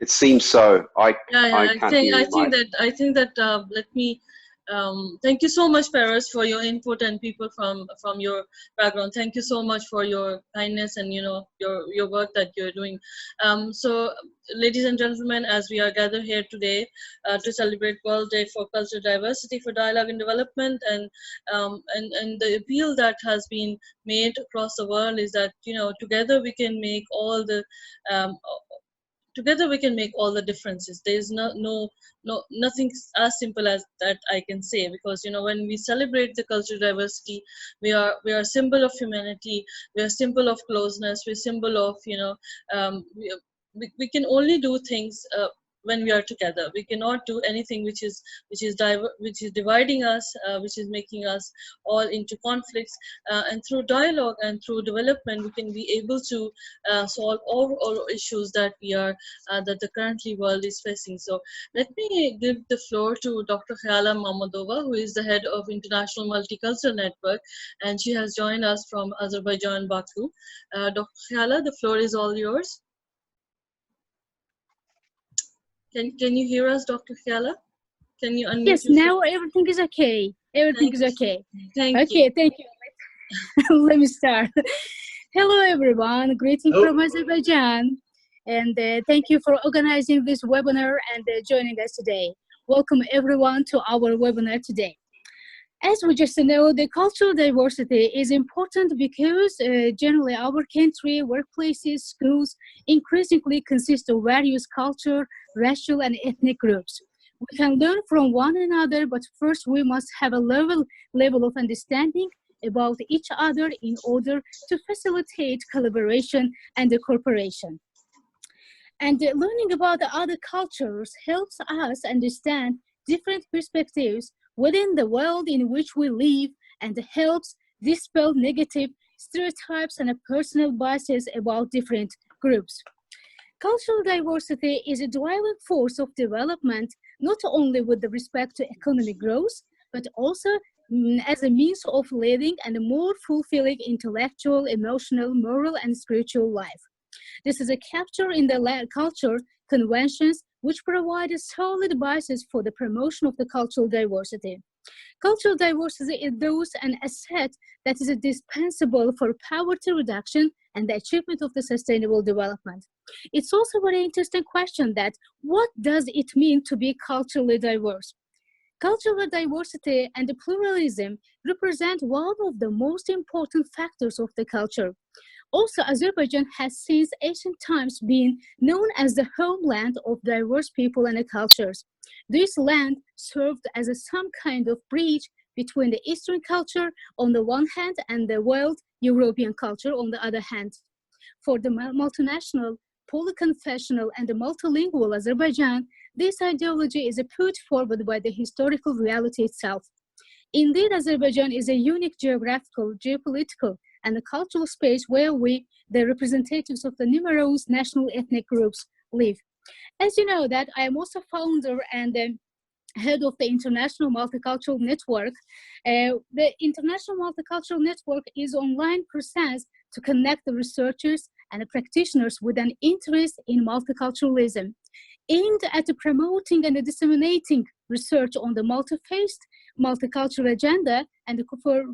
It seems so. I can't hear I you, Mike. think that let me thank you so much, Paris, for your input, and people from your background. Thank you so much for your kindness and your work that you're doing. So, ladies and gentlemen, as we are gathered here today to celebrate World Day for Cultural Diversity, for Dialogue and Development, and the appeal that has been made across the world is that together we can make all the together we can make all the differences. There's nothing as simple as that I can say, because when we celebrate the cultural diversity, we are a symbol of humanity, we are a symbol of closeness, we're a symbol of we can only do things when we are together. We cannot do anything which is dividing us, which is making us all into conflicts. And through dialogue and through development, we can be able to solve all issues that that the currently world is facing. So let me give the floor to Dr. Khyala Mamadova, who is the head of International Multicultural Network, and she has joined us from Azerbaijan, Baku. Dr. Khyala, the floor is all yours. Can you hear us, Dr. Khyala? Can you unmute? Yes, now everything is okay. Everything is okay. Thank you. Thank you. Let me start. Hello, everyone. Greetings from Azerbaijan. And thank you for organizing this webinar and joining us today. Welcome, everyone, to our webinar today. As we just know, the cultural diversity is important because generally our country, workplaces, schools increasingly consist of various cultural, racial, and ethnic groups. We can learn from one another, but first we must have a level of understanding about each other in order to facilitate collaboration and cooperation. And learning about the other cultures helps us understand different perspectives within the world in which we live, and helps dispel negative stereotypes and personal biases about different groups. Cultural diversity is a driving force of development, not only with respect to economic growth, but also as a means of leading and a more fulfilling intellectual, emotional, moral, and spiritual life. This is a capture in the culture conventions which provide a solid basis for the promotion of the cultural diversity. Cultural diversity is thus an asset that is indispensable for poverty reduction and the achievement of the sustainable development. It's also a very interesting question that what does it mean to be culturally diverse? Cultural diversity and pluralism represent one of the most important factors of the culture. Also, Azerbaijan has since ancient times been known as the homeland of diverse people and cultures. This land served as some kind of bridge between the Eastern culture on the one hand and the world European culture on the other hand. For the multinational, polyconfessional, and multilingual Azerbaijan, this ideology is put forward by the historical reality itself. Indeed, Azerbaijan is a unique geographical, geopolitical, and a cultural space where the representatives of the numerous national ethnic groups, live. As you know that I am also founder and head of the International Multicultural Network. The International Multicultural Network is an online process to connect the researchers and the practitioners with an interest in multiculturalism, aimed at promoting and disseminating research on the multi-faced multicultural agenda, and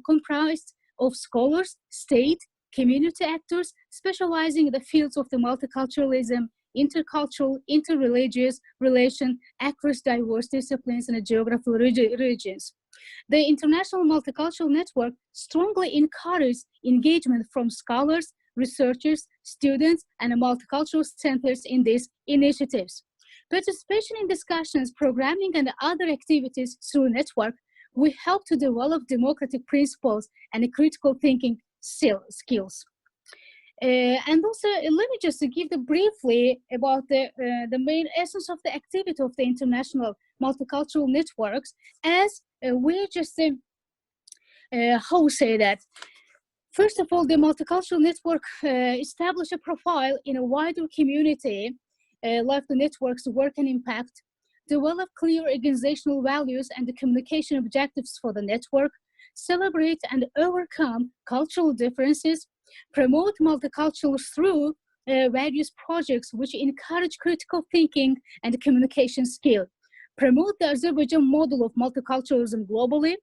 comprised of scholars, state, community actors specializing in the fields of the multiculturalism, intercultural, interreligious relation across diverse disciplines and geographical regions. The International Multicultural Network strongly encourages engagement from scholars, researchers, students, and multicultural centers in these initiatives. Participation in discussions, programming, and other activities through network will help to develop democratic principles and critical thinking skills. And also, let me just give briefly about the main essence of the activity of the international multicultural networks, as we just, how we say that, first of all, the multicultural network establish a profile in a wider community, like the network's work and impact, develop clear organizational values and the communication objectives for the network, celebrate and overcome cultural differences, promote multicultural through various projects which encourage critical thinking and communication skill, promote the Azerbaijan model of multiculturalism globally,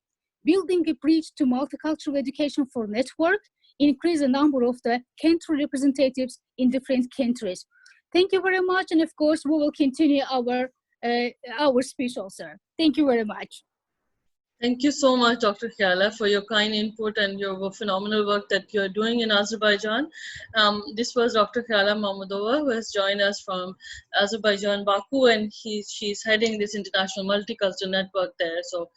building a bridge to multicultural education for network, increase the number of the country representatives in different countries. Thank you very much, and of course we will continue our speech also. Thank you very much. Thank you so much, Dr. Khiala, for your kind input and your phenomenal work that you're doing in Azerbaijan. This was Dr. Khiala Mahmudova, who has joined us from Azerbaijan, Baku, and she's heading this international multicultural network there. So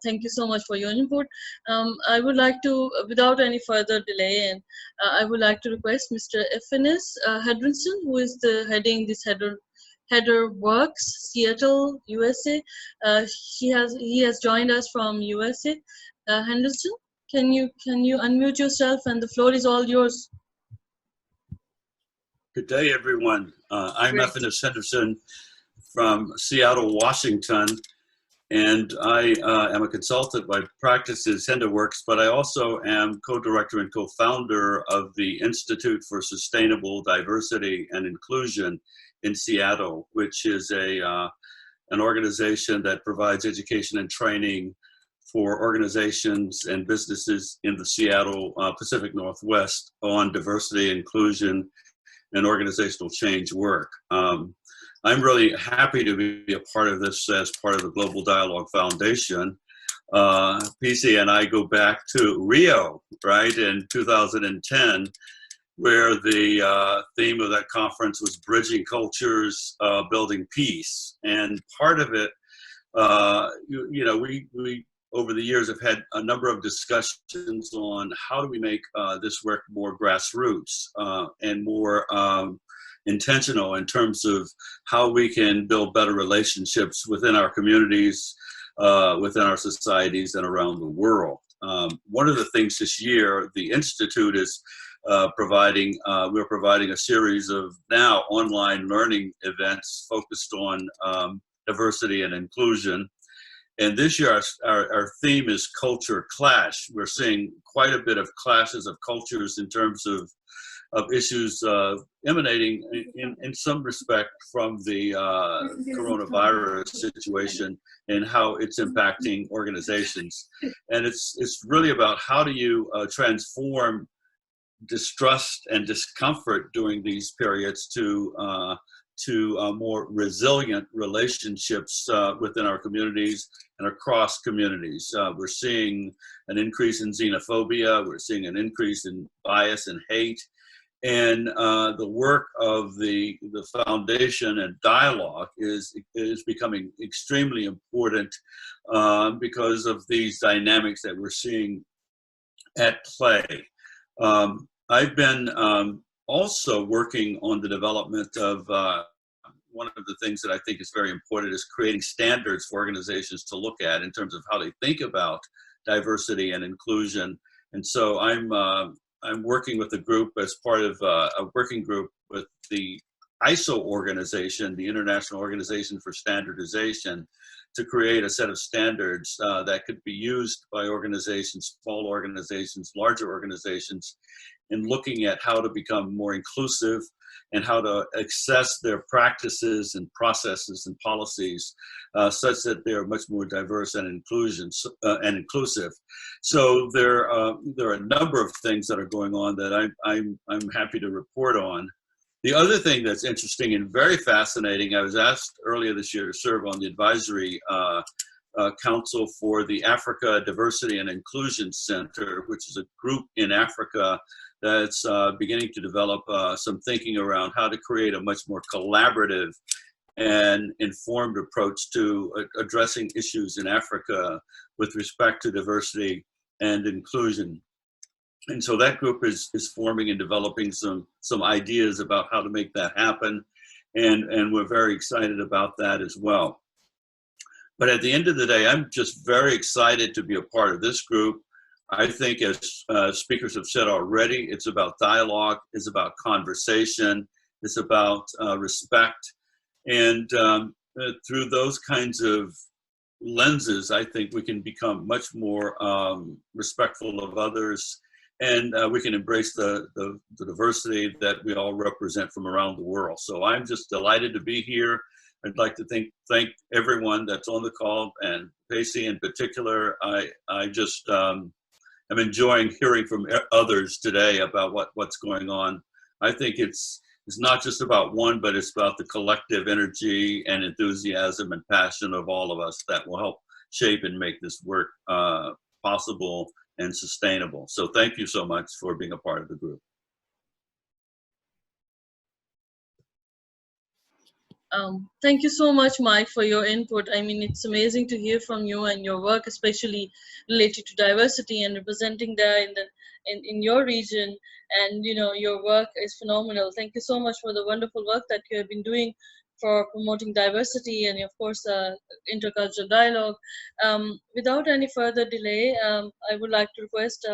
thank you so much for your input. I would like to, without any further delay, and I would like to request Mr. Efinis Hedrinson, who is heading this Header Works, Seattle, USA. He has joined us from USA. Henderson, can you unmute yourself, and the floor is all yours. Good day, everyone. I'm Efinis Henderson from Seattle, Washington, and I am a consultant. My practice is HenderWorks, but I also am co-director and co-founder of the Institute for Sustainable Diversity and Inclusion in Seattle, which is an organization that provides education and training for organizations and businesses in the Seattle Pacific Northwest on diversity, inclusion, and organizational change work. I'm really happy to be a part of this as part of the Global Dialogue Foundation. Pece and I go back to Rio, right, in 2010, where the theme of that conference was bridging cultures, building peace. And part of it, we over the years have had a number of discussions on how do we make this work more grassroots and more intentional in terms of how we can build better relationships within our communities, within our societies, and around the world. One of the things this year, the Institute is we're providing a series of now online learning events focused on diversity and inclusion. And this year our theme is culture clash. We're seeing quite a bit of clashes of cultures in terms of issues emanating in some respect from the coronavirus situation and how it's impacting organizations. And it's really about how do you transform distrust and discomfort during these periods to more resilient relationships within our communities and across communities. We're seeing an increase in xenophobia. We're seeing an increase in bias and hate. And the work of the foundation and dialogue is becoming extremely important because of these dynamics that we're seeing at play. I've been also working on the development of one of the things that I think is very important is creating standards for organizations to look at in terms of how they think about diversity and inclusion. And so I'm working with a group as part of a working group with the ISO organization, the International Organization for Standardization, to create a set of standards that could be used by organizations, small organizations, larger organizations, in looking at how to become more inclusive and how to access their practices and processes and policies such that they're much more diverse and inclusive. So there are a number of things that are going on that I'm happy to report on. The other thing that's interesting and very fascinating, I was asked earlier this year to serve on the advisory counsel for the Africa Diversity and Inclusion Center, which is a group in Africa that's beginning to develop some thinking around how to create a much more collaborative and informed approach to addressing issues in Africa with respect to diversity and inclusion. And so that group is forming and developing some ideas about how to make that happen. And we're very excited about that as well. But at the end of the day, I'm just very excited to be a part of this group. I think, as speakers have said already, it's about dialogue, it's about conversation, it's about respect. And through those kinds of lenses, I think we can become much more respectful of others, and we can embrace the diversity that we all represent from around the world. So I'm just delighted to be here. I'd like to thank everyone that's on the call, and Pece in particular. I just am enjoying hearing from others today about what's going on. I think it's not just about one, but it's about the collective energy and enthusiasm and passion of all of us that will help shape and make this work possible and sustainable. So thank you so much for being a part of the group. Thank you so much, Mike, for your input. I mean, it's amazing to hear from you and your work, especially related to diversity and representing that in your region. And you know, your work is phenomenal. Thank you so much for the wonderful work that you have been doing for promoting diversity and, of course, intercultural dialogue. Without any further delay, I would like to request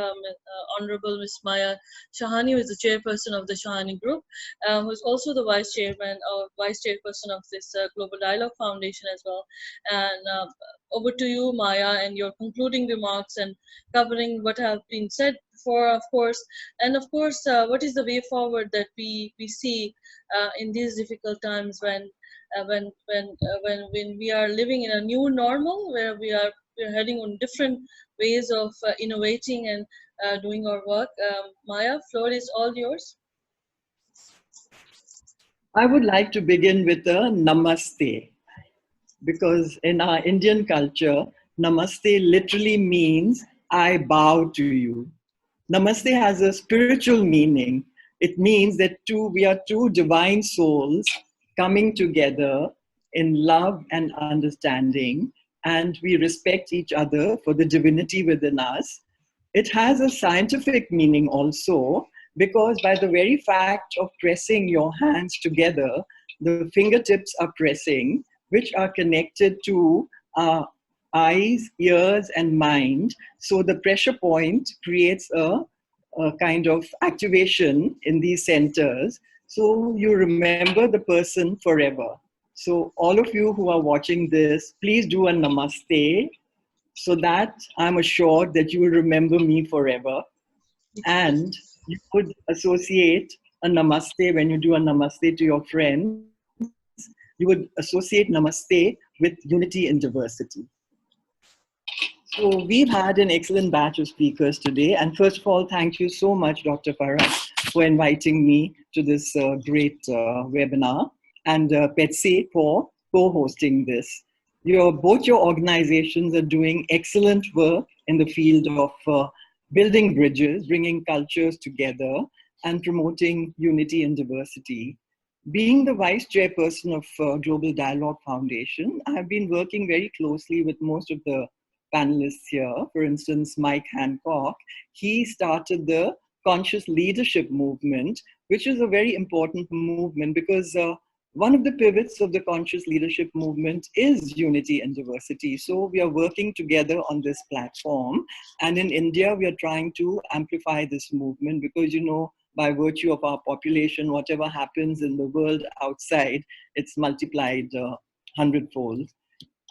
Honorable Ms. Maya Shahani, who is the chairperson of the Shahani Group, who is also the vice chairperson of this Global Dialogue Foundation as well. And over to you, Maya, and your concluding remarks and covering what have been said before, of course, and of course, what is the way forward that we see in these difficult times when we are living in a new normal, where we are heading on different ways of innovating and doing our work. Maya, floor is all yours. I would like to begin with a namaste, because in our Indian culture, namaste literally means I bow to you. Namaste has a spiritual meaning. It means that we are two divine souls coming together in love and understanding, and we respect each other for the divinity within us. It has a scientific meaning also, because by the very fact of pressing your hands together, the fingertips are pressing, which are connected to our eyes, ears, and mind. So the pressure point creates a kind of activation in these centers. So you remember the person forever. So all of you who are watching this, please do a namaste, so that I'm assured that you will remember me forever. And you could associate a namaste when you do a namaste to your friends. You would associate namaste with unity in diversity. So we've had an excellent batch of speakers today. And first of all, thank you so much, Dr. Farhat, for inviting me to this great webinar, and Pece for co-hosting this. Both your organizations are doing excellent work in the field of building bridges, bringing cultures together, and promoting unity and diversity. Being the vice chairperson of Global Dialogue Foundation, I have been working very closely with most of the panelists here. For instance, Mike Handcock, he started the Conscious Leadership Movement, which is a very important movement, because one of the pivots of the Conscious Leadership Movement is unity and diversity. So we are working together on this platform. And in India, we are trying to amplify this movement, because, you know, by virtue of our population, whatever happens in the world outside, it's multiplied 100-fold.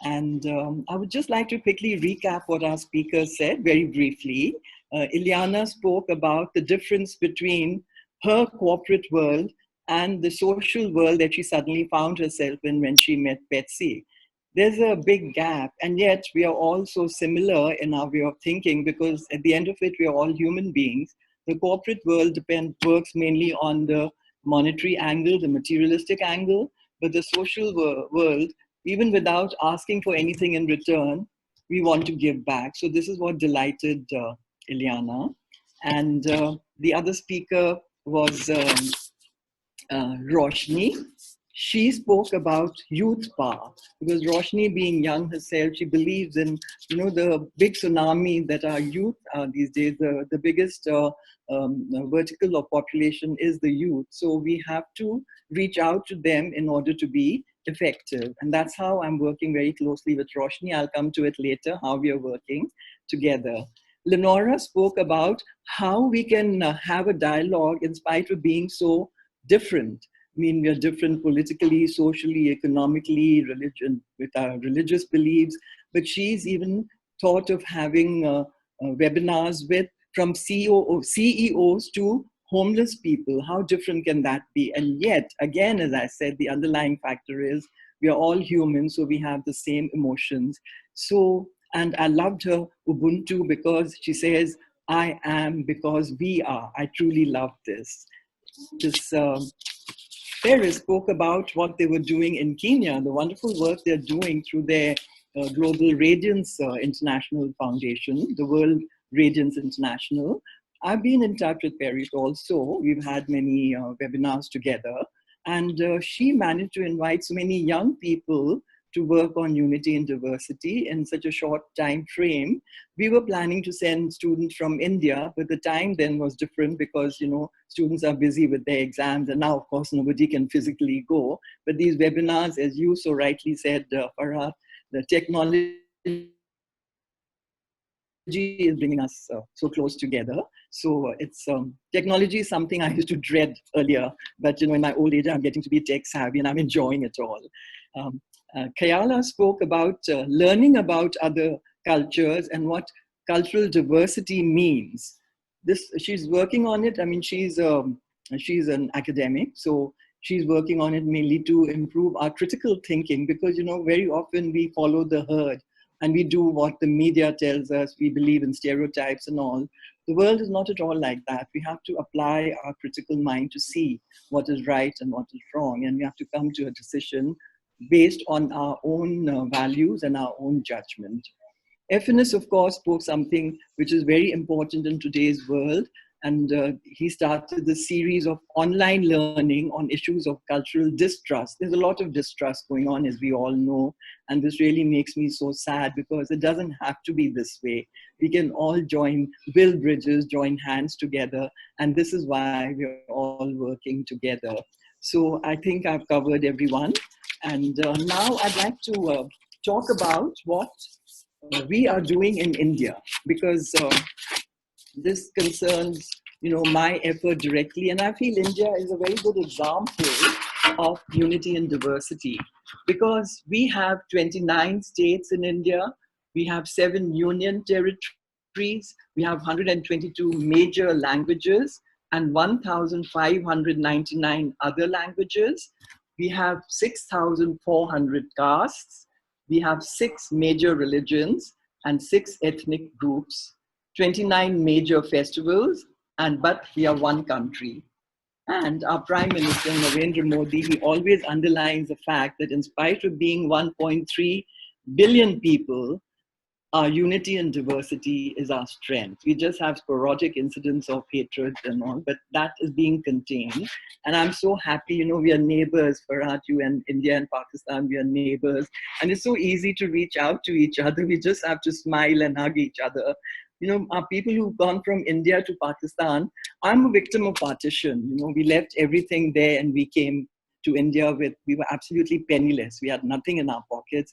And I would just like to quickly recap what our speakers said very briefly. Iliana spoke about the difference between her corporate world and the social world that she suddenly found herself in when she met Pece. There's a big gap, and yet we are all so similar in our way of thinking, because at the end of it, we are all human beings. The corporate world works mainly on the monetary angle, the materialistic angle, but the social world, even without asking for anything in return, we want to give back. So this is what delighted Iliana. And the other speaker was Roshni. She spoke about youth power, because Roshni, being young herself, she believes in, you know, the big tsunami that our youth are these days. The biggest vertical of population is the youth. So we have to reach out to them in order to be effective. And that's how I'm working very closely with Roshni. I'll come to it later, how we are working together. Lenora spoke about how we can have a dialogue in spite of being so different. I mean, we are different politically, socially, economically, religion, with our religious beliefs, but she's even thought of having webinars with from CEOs to homeless people. How different can that be? And yet, again, as I said, the underlying factor is we are all human, so we have the same emotions. So, and I loved her Ubuntu because she says, I am because we are. I truly love this. Pece spoke about what they were doing in Kenya, the wonderful work they're doing through their Global Radiance International Foundation, the World Radiance International. I've been in touch with Pece also. We've had many webinars together. And she managed to invite so many young people to work on unity and diversity in such a short time frame. We were planning to send students from India, but the time then was different because, you know, students are busy with their exams, and now, of course, nobody can physically go. But these webinars, as you so rightly said, Farhat, the technology is bringing us so close together. So it's technology is something I used to dread earlier, but you know, in my old age, I'm getting to be tech savvy and I'm enjoying it all. Kayala spoke about learning about other cultures and what cultural diversity means. She's working on it. I mean, she's an academic, so she's working on it mainly to improve our critical thinking, because, you know, very often we follow the herd and we do what the media tells us. We believe in stereotypes and all. The world is not at all like that. We have to apply our critical mind to see what is right and what is wrong, and we have to come to a decision based on our own values and our own judgment. Ephinus, of course, spoke something which is very important in today's world, and he started the series of online learning on issues of cultural distrust. There's a lot of distrust going on, as we all know, and this really makes me so sad because it doesn't have to be this way. We can all build bridges, join hands together, and this is why we're all working together. So I think I've covered everyone. And now I'd like to talk about what we are doing in India, because this concerns, you know, my effort directly. And I feel India is a very good example of unity and diversity, because we have 29 states in India, we have 7 union territories, we have 122 major languages and 1,599 other languages. We have 6,400 castes. We have 6 major religions and 6 ethnic groups, 29 major festivals, but we are one country. And our Prime Minister, Narendra Modi, he always underlines the fact that in spite of being 1.3 billion people, our unity and diversity is our strength. We just have sporadic incidents of hatred and all, but that is being contained. And I'm so happy, you know, we are neighbors, Farhat, you and India and Pakistan, we are neighbors. And it's so easy to reach out to each other. We just have to smile and hug each other. You know, our people who've gone from India to Pakistan, I'm a victim of partition. You know, we left everything there and we came to India we were absolutely penniless. We had nothing in our pockets.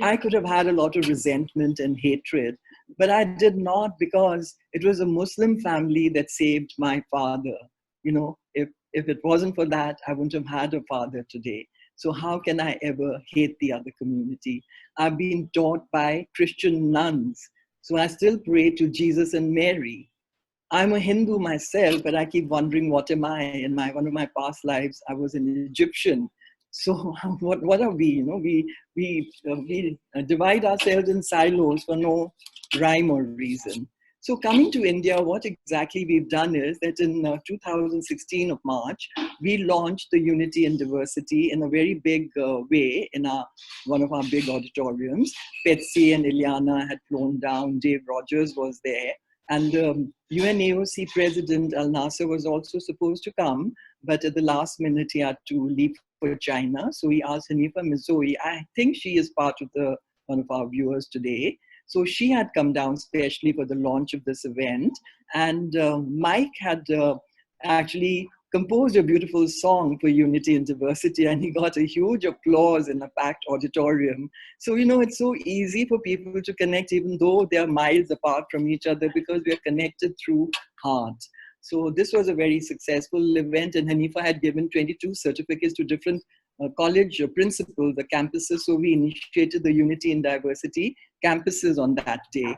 I could have had a lot of resentment and hatred, but I did not, because it was a Muslim family that saved my father. You know, if it wasn't for that, I wouldn't have had a father today. So how can I ever hate the other community? I've been taught by Christian nuns, so I still pray to Jesus and Mary. I'm a Hindu myself, but I keep wondering, what am I? In one of my past lives, I was an Egyptian. So what are we? You know, we divide ourselves in silos for no rhyme or reason. So coming to India, what exactly we've done is that in 2016 of March, we launched the Unity in Diversity in a very big way in one of our big auditoriums. Pece and Iliana had flown down, Dave Rogers was there, and UNAOC President Al Nasser was also supposed to come, but at the last minute he had to leave for China. So we asked Hanifa Mizzoui, I think she is part of one of our viewers today. So she had come down specially for the launch of this event. And Mike had actually composed a beautiful song for Unity and Diversity, and he got a huge applause in a packed auditorium. So, you know, it's so easy for people to connect, even though they're miles apart from each other, because we're connected through heart. So this was a very successful event, and Hanifa had given 22 certificates to different college principals, the campuses. So we initiated the Unity in Diversity campuses on that day.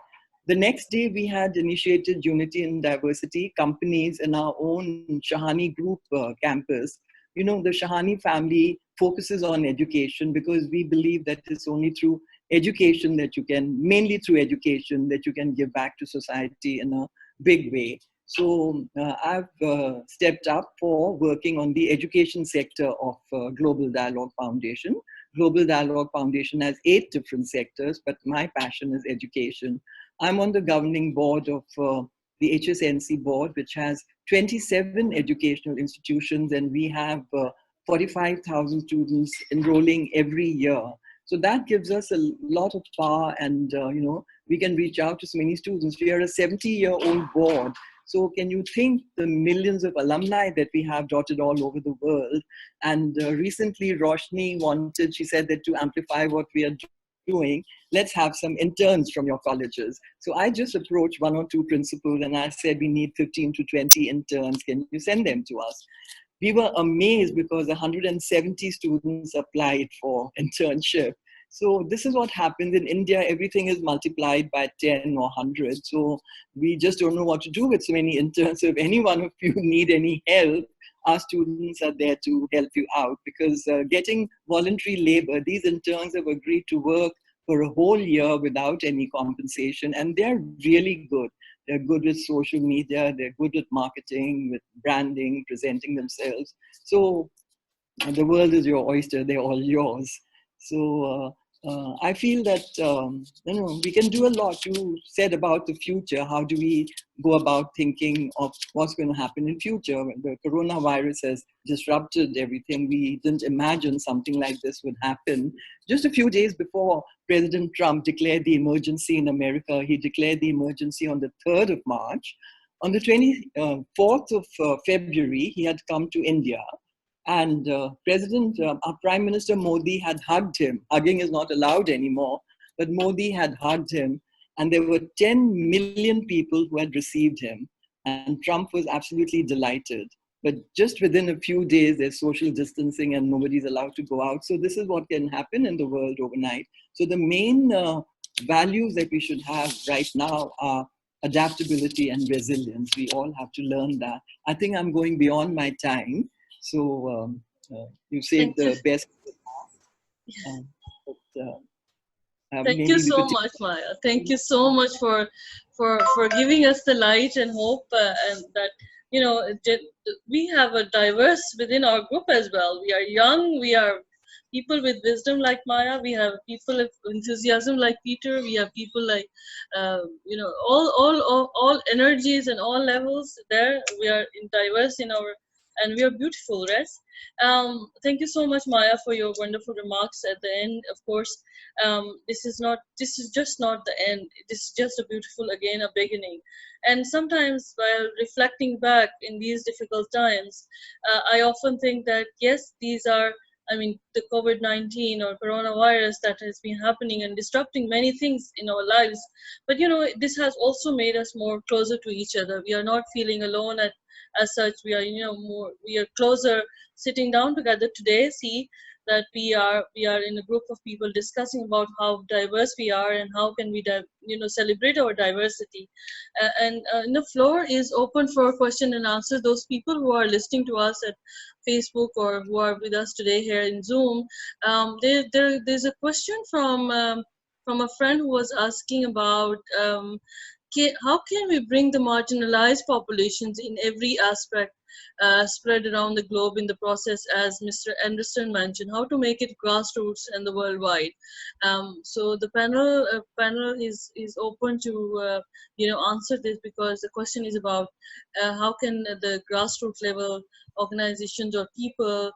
The next day, we had initiated Unity in Diversity companies in our own Shahani group campus. You know, the Shahani family focuses on education because we believe that it's only through education that you can, mainly through education, that you can give back to society in a big way. So I've stepped up for working on the education sector of Global Dialogue Foundation. Global Dialogue Foundation has 8 different sectors, but my passion is education. I'm on the governing board of the HSNC board, which has 27 educational institutions, and we have 45,000 students enrolling every year. So that gives us a lot of power, and you know, we can reach out to so many students. We are a 70-year-old board. So can you think the millions of alumni that we have dotted all over the world? And recently Roshni wanted, she said that to amplify what we are doing, let's have some interns from your colleges. So I just approached 1 or 2 principals and I said, we need 15 to 20 interns. Can you send them to us? We were amazed because 170 students applied for internship. So this is what happens in India. Everything is multiplied by 10 or 100. So we just don't know what to do with so many interns. So if any one of you need any help, our students are there to help you out, because getting voluntary labor, these interns have agreed to work for a whole year without any compensation, and they're really good. They're good with social media, they're good with marketing, with branding, presenting themselves. So the world is your oyster, they're all yours. So I feel that you know, we can do a lot. You said about the future. How do we go about thinking of what's going to happen in future? The coronavirus has disrupted everything. We didn't imagine something like this would happen. Just a few days before President Trump declared the emergency in America, he declared the emergency on the 3rd of March. On the 24th of February, he had come to India. And our Prime Minister Modi had hugged him. Hugging is not allowed anymore, but Modi had hugged him. And there were 10 million people who had received him. And Trump was absolutely delighted. But just within a few days, there's social distancing and nobody's allowed to go out. So this is what can happen in the world overnight. So the main values that we should have right now are adaptability and resilience. We all have to learn that. I think I'm going beyond my time. So you saved the best. Thank you so much, Maya. Thank you so much for giving us the light and hope, and that, you know, we have a diverse within our group as well. We are young. We are people with wisdom like Maya. We have people with enthusiasm like Peter. We have people like, you know, all energies and all levels there. We are diverse in our. And we are beautiful, right? Thank you so much, Maya, for your wonderful remarks at the end. Of course, this is just not the end. This is just a beautiful, again, a beginning. And sometimes while reflecting back in these difficult times, I often think that, yes, these are, I mean, the COVID-19 or coronavirus that has been happening and disrupting many things in our lives. But, you know, this has also made us more closer to each other. We are not feeling alone as such. We are, you know, we are closer sitting down together today. See that we are in a group of people discussing about how diverse we are and how can we, you know, celebrate our diversity. And the floor is open for question and answer. Those people who are listening to us at Facebook or who are with us today here in Zoom, there's a question from a friend who was asking about how can we bring the marginalized populations in every aspect spread around the globe in the process, as Mr. Anderson mentioned, how to make it grassroots and the worldwide. So the panel is open to answer this, because the question is about how can the grassroots level organizations or people,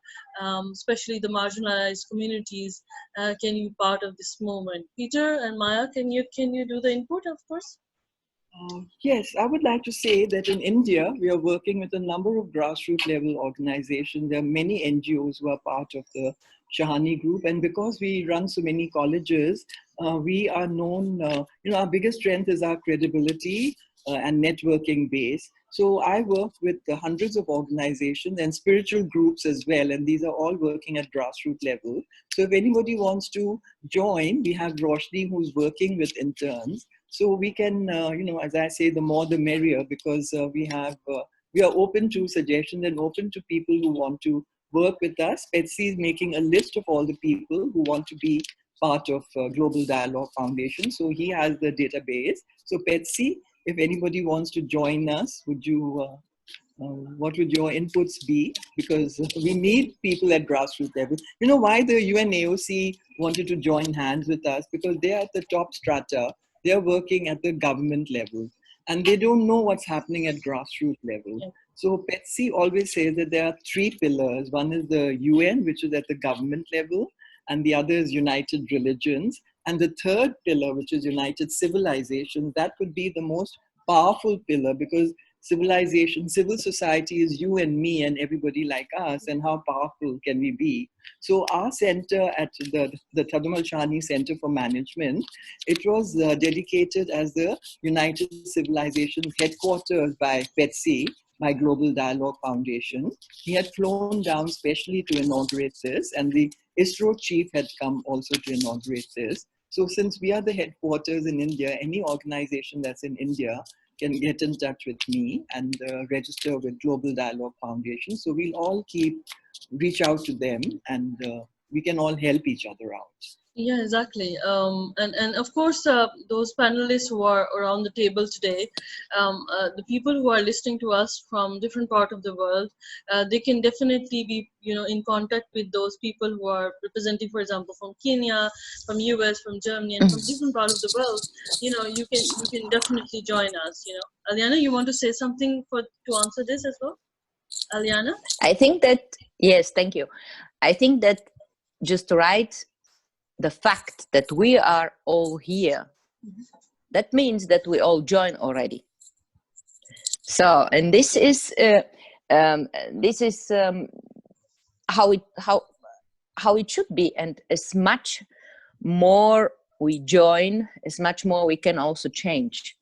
especially the marginalized communities, can be part of this movement. Peter and Maya, can you do the input, of course? Yes, I would like to say that in India, we are working with a number of grassroots level organizations. There are many NGOs who are part of the Shahani group. And because we run so many colleges, we are known, our biggest strength is our credibility and networking base. So I work with hundreds of organizations and spiritual groups as well. And these are all working at grassroots level. So if anybody wants to join, we have Roshni who's working with interns. So we can, as I say, the more the merrier, because we are open to suggestions and open to people who want to work with us. Pece is making a list of all the people who want to be part of Global Dialogue Foundation. So he has the database. So Pece, if anybody wants to join us, would you, what would your inputs be? Because we need people at grassroots level. You know why the UNAOC wanted to join hands with us? Because they are at the top strata. They're working at the government level and they don't know what's happening at grassroots level. Yeah. So Pece always says that there are three pillars. One is the UN, which is at the government level, and the other is United Religions. And the third pillar, which is United Civilizations, that could be the most powerful pillar, because civilization, civil society is you and me and everybody like us, and how powerful can we be? So our center at the Tadumal Shahani Center for Management, it was dedicated as the United Civilizations headquarters by Pece, by Global Dialogue Foundation. He had flown down specially to inaugurate this, and the ISRO chief had come also to inaugurate this. So since we are the headquarters in India, any organization that's in India can get in touch with me and register with Global Dialogue Foundation. So we'll all reach out to them, and we can all help each other out. Yeah, exactly. And of course, those panelists who are around the table today, the people who are listening to us from different parts of the world, they can definitely be, in contact with those people who are representing, for example, from Kenya, from US, from Germany, and from different parts of the world. You can definitely join us. Iliana, you want to say something to answer this as well? Iliana? I think that, yes, thank you. I think that just right, the fact that we are all here, that means that we all join already. So, and this is how it should be. And as much more we join, as much more we can also change.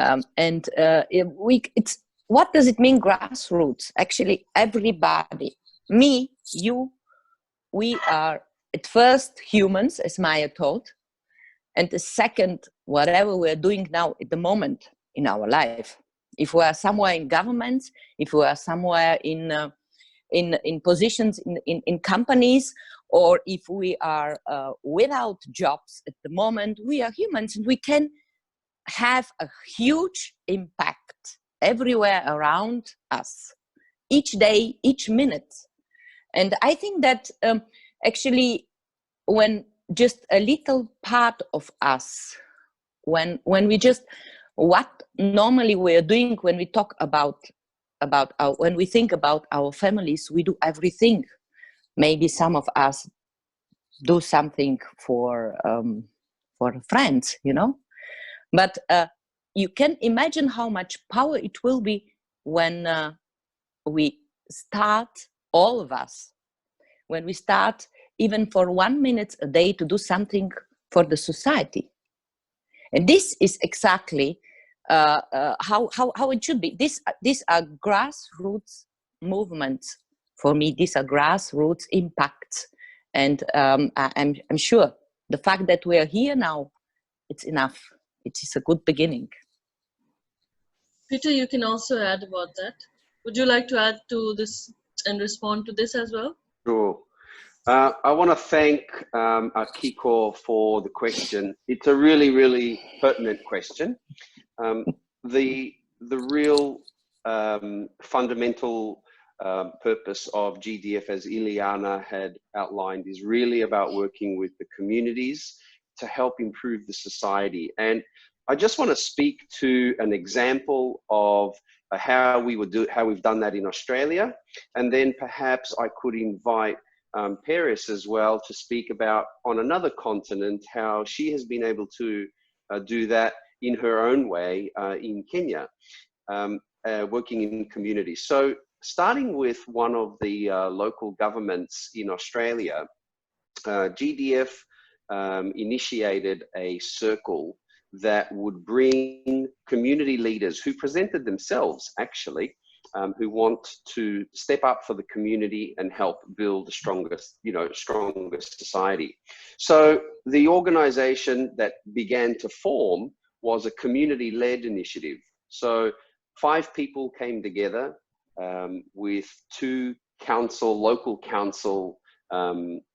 It's what does it mean, grassroots? Actually, everybody, me, you, we are at first humans, as Maya told, and the second, whatever we're doing now at the moment in our life. If we are somewhere in governments, if we are somewhere in positions in companies, or if we are without jobs at the moment, we are humans, and we can have a huge impact everywhere around us, each day, each minute. And I think that actually, when just a little part of us, when we just, what normally we're doing when we talk about when we think about our families, we do everything. Maybe some of us do something for friends, but you can imagine how much power it will be when we start, all of us, when we start even for 1 minute a day to do something for the society. And this is exactly how it should be. These are grassroots movements for me. These are grassroots impacts. And I'm sure the fact that we are here now, it's enough. It is a good beginning. Peter, you can also add about that. Would you like to add to this and respond to this as well? Sure. I want to thank Akiko for the question. It's a really, really pertinent question. The real fundamental purpose of GDF, as Iliana had outlined, is really about working with the communities to help improve the society. And I just want to speak to an example of how we've done that in Australia, and then perhaps I could invite Pece as well to speak about on another continent how she has been able to do that in her own way in Kenya, working in communities. So starting with one of the local governments in Australia, GDF initiated a circle that would bring community leaders who presented themselves actually, who want to step up for the community and help build the strongest, strongest society. So the organization that began to form was a community-led initiative. So 5 people came together with 2 local council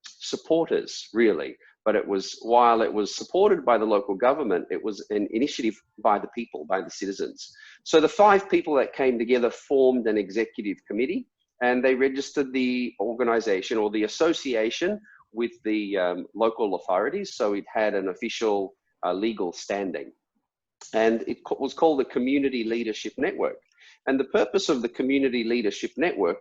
supporters, really. But while it was supported by the local government, it was an initiative by the people, by the citizens. So the 5 people that came together formed an executive committee, and they registered the organization or the association with the local authorities. So it had an official legal standing. And it was called the Community Leadership Network. And the purpose of the Community Leadership Network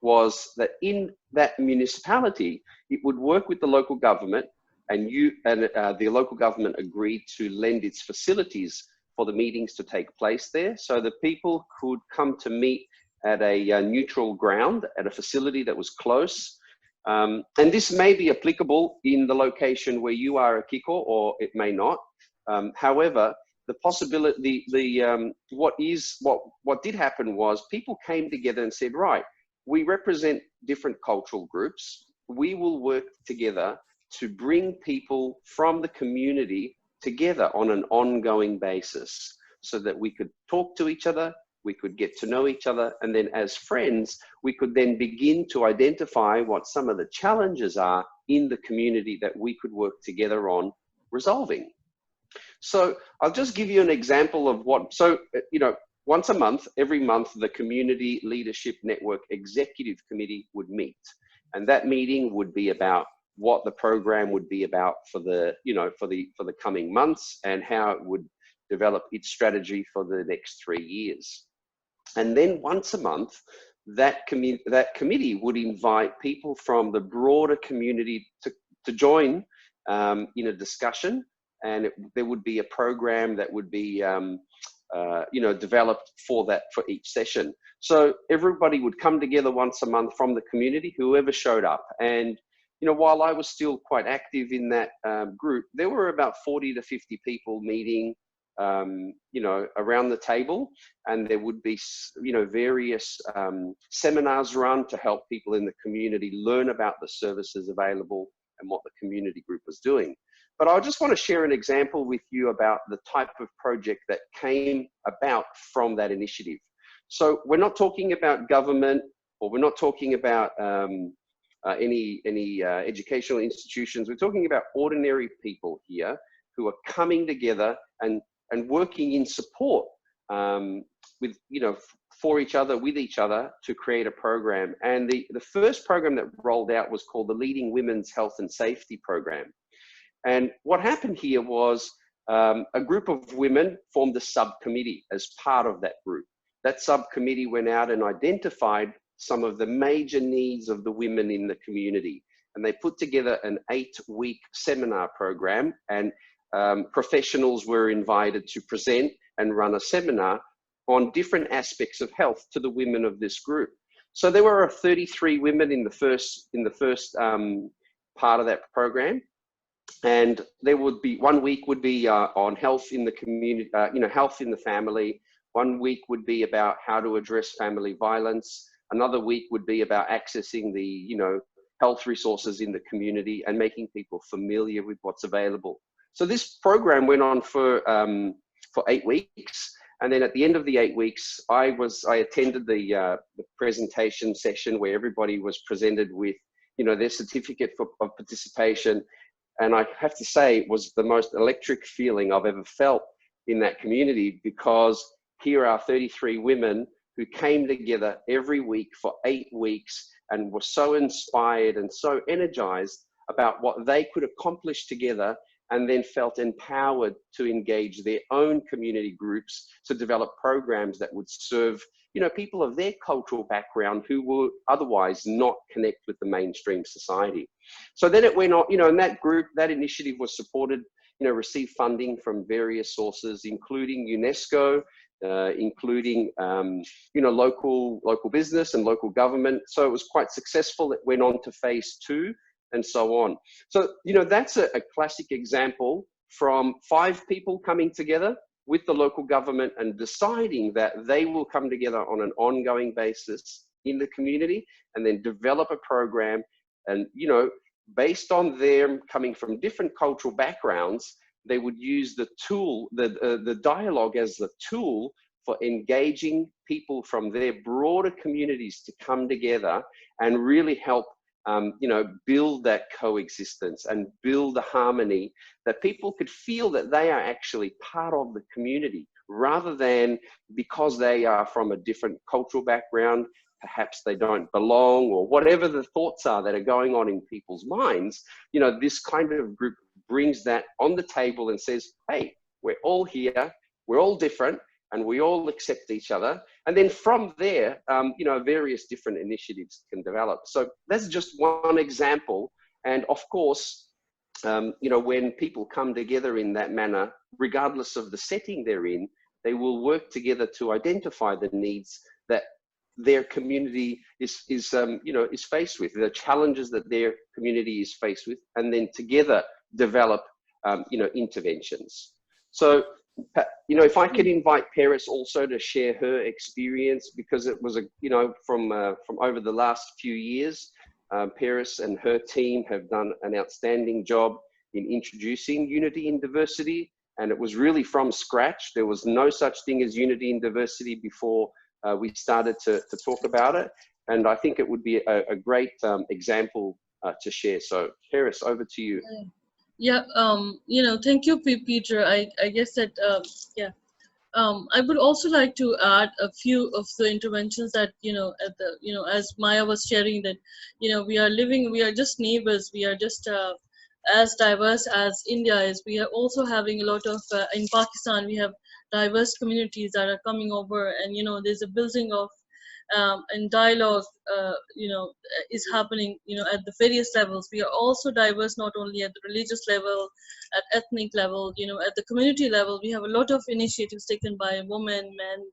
was that in that municipality, it would work with the local government, and the local government agreed to lend its facilities for the meetings to take place there. So the people could come to meet at a neutral ground, at a facility that was close. And this may be applicable in the location where you are, Akiko, or it may not. However, the possibility, what did happen was people came together and said, right, we represent different cultural groups. We will work together to bring people from the community together on an ongoing basis so that we could talk to each other, we could get to know each other, and then as friends, we could then begin to identify what some of the challenges are in the community that we could work together on resolving. So I'll just give you an example of once a month, every month, the Community Leadership Network Executive Committee would meet. And that meeting would be about what the program would be about for the coming months and how it would develop its strategy for the next 3 years. And then once a month, that committee would invite people from the broader community to join in a discussion, and there would be a program that would be developed for each session. So everybody would come together once a month from the community, whoever showed up. And while I was still quite active in that group, there were about 40 to 50 people meeting, around the table, and there would be, various seminars run to help people in the community learn about the services available and what the community group was doing. But I just want to share an example with you about the type of project that came about from that initiative. So we're not talking about government, or we're not talking about any educational institutions. We're talking about ordinary people here who are coming together and working in support for each other, with each other, to create a program. And the first program that rolled out was called the Leading Women's Health and Safety Program. And what happened here was a group of women formed a subcommittee as part of that group. That subcommittee went out and identified some of the major needs of the women in the community. And they put together an 8-week seminar program, and professionals were invited to present and run a seminar on different aspects of health to the women of this group. So there were 33 women in the first part of that program. And there would be 1 week would be on health in the community, health in the family. 1 week would be about how to address family violence. Another week would be about accessing the, health resources in the community and making people familiar with what's available. So this program went on for 8 weeks. And then at the end of the 8 weeks, I attended the presentation session where everybody was presented with their certificate of participation. And I have to say, it was the most electric feeling I've ever felt in that community, because here are 33 women who came together every week for 8 weeks and were so inspired and so energized about what they could accomplish together, and then felt empowered to engage their own community groups to develop programs that would serve people of their cultural background who will otherwise not connect with the mainstream society. So then it went on, and that group, that initiative was supported, received funding from various sources, including UNESCO, including, local business and local government. So it was quite successful. It went on to phase 2 and so on. So, that's a classic example from 5 people coming together with the local government and deciding that they will come together on an ongoing basis in the community and then develop a program. And, based on them coming from different cultural backgrounds, they would use the tool, the dialogue as the tool for engaging people from their broader communities to come together and really help build that coexistence and build the harmony, that people could feel that they are actually part of the community, rather than because they are from a different cultural background, perhaps they don't belong, or whatever the thoughts are that are going on in people's minds. This kind of group brings that on the table and says, hey, we're all here, we're all different, and we all accept each other. And then from there, various different initiatives can develop. So that's just one example. And of course, when people come together in that manner, regardless of the setting they're in, they will work together to identify the needs that their community is faced with, the challenges that their community is faced with, and then together develop, interventions. So, if I could invite Pece also to share her experience, because it was from over the last few years, Pece and her team have done an outstanding job in introducing unity in diversity, and it was really from scratch. There was no such thing as unity in diversity before we started to talk about it, and I think it would be a great example to share. So, Pece, over to you. Yeah, thank you, Peter. I guess that, I would also like to add a few of the interventions that, as Maya was sharing, that, we are just neighbors. We are just as diverse as India is. We are also having a lot of, in Pakistan, we have diverse communities that are coming over, and, there's a building of, and dialogue, is happening, at the various levels. We are also diverse, not only at the religious level, at ethnic level, at the community level. We have a lot of initiatives taken by women, men,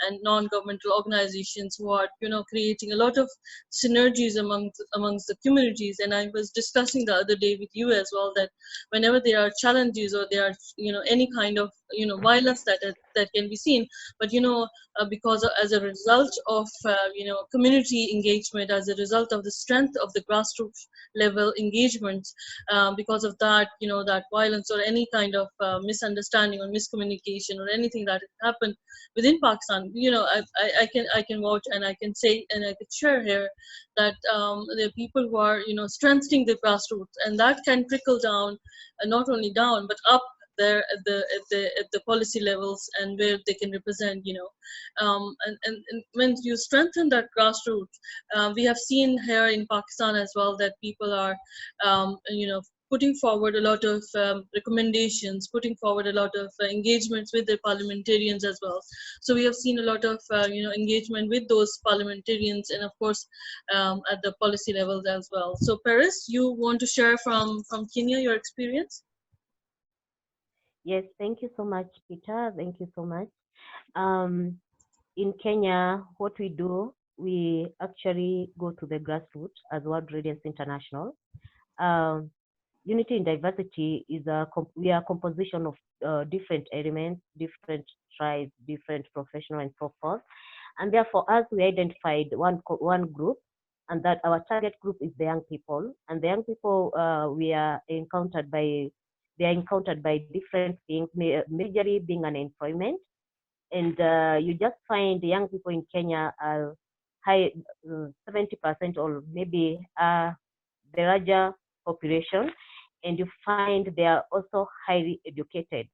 and non-governmental organizations who are, creating a lot of synergies amongst the communities. And I was discussing the other day with you as well, that whenever there are challenges or there are, any kind of, violence that can be seen, but, because as a result of, community engagement, as a result of the strength of the grassroots level engagement, because of that, that violence or any kind of misunderstanding or miscommunication or anything that happened within Pakistan, I can vouch, and I can say, and I could share here that there are people who are, strengthening the grassroots, and that can trickle down, not only down but up there at the policy levels, and where they can represent, and when you strengthen that grassroots, we have seen here in Pakistan as well that people are, putting forward a lot of recommendations, putting forward a lot of engagements with the parliamentarians as well. So we have seen a lot of engagement with those parliamentarians, and of course at the policy levels as well. So Pece, you want to share from Kenya your experience? Yes, thank you so much, Peter. Thank you so much. In Kenya, what we do, we actually go to the grassroots as World Radiance International. Unity in diversity is we are a composition of different elements, different tribes, different professional, and so forth. And therefore, as we identified one group, and that our target group is the young people, and the young people they are encountered by different things, majorly being unemployment. And you just find the young people in Kenya are 70% or maybe the larger population, and you find they are also highly educated.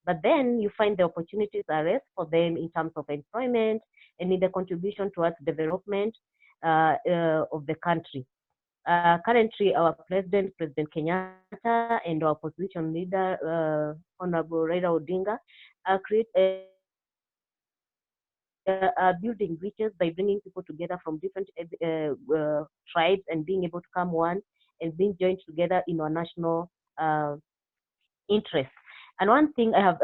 But then you find the opportunities are less for them in terms of employment and in the contribution towards development of the country. Currently, our President Kenyatta, and our opposition leader, Honorable Raila Odinga, are building bridges by bringing people together from different tribes and being able to come one and being joined together in our national interests. And one thing I have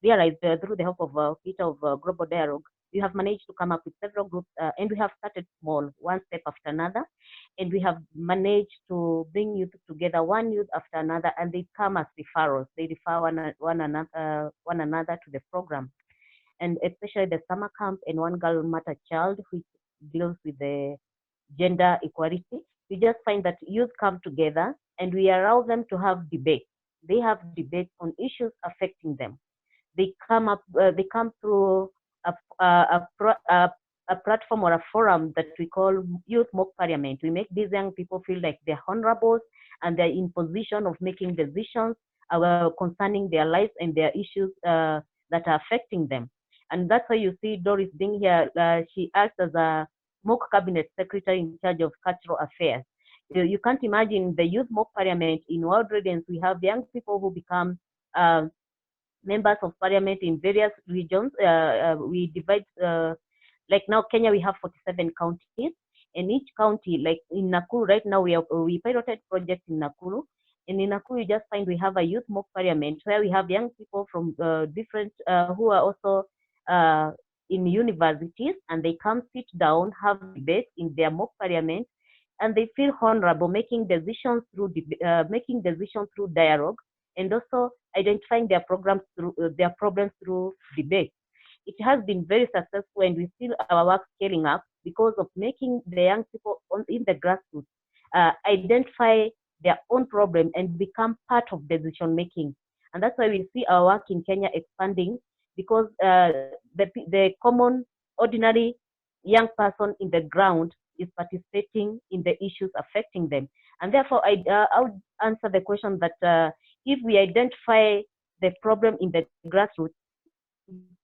realized through the help of Peter of Global Dialogue, we have managed to come up with several groups, and we have started small, one step after another, and we have managed to bring youth together, one youth after another, and they come as referrals. They refer one another to the program, and especially the summer camp and One Girl Matter Child, which deals with the gender equality. We just find that youth come together, and we allow them to have debate. They have debates on issues affecting them. They come through a platform or a forum that we call Youth Mock Parliament. We make these young people feel like they're honorables and they're in position of making decisions concerning their lives and their issues that are affecting them. And that's why you see Doris being here. She acts as a mock cabinet secretary in charge of cultural affairs. You can't imagine the Youth Mock Parliament in World Radiance. We have young people who become members of parliament in various regions. We divide, like now Kenya, we have 47 counties, and each county, like in Nakuru right now, we piloted projects in Nakuru, and in Nakuru you just find we have a youth mock parliament where we have young people from different, who are also in universities, and they come sit down, have debates in their mock parliament, and they feel honorable, making decisions through dialogue, and also identifying their problems through debate. It has been very successful, and we see our work scaling up because of making the young people in the grassroots identify their own problem and become part of decision making. And that's why we see our work in Kenya expanding, because the common, ordinary young person in the ground is participating in the issues affecting them. And therefore, I would answer the question that if we identify the problem in the grassroots,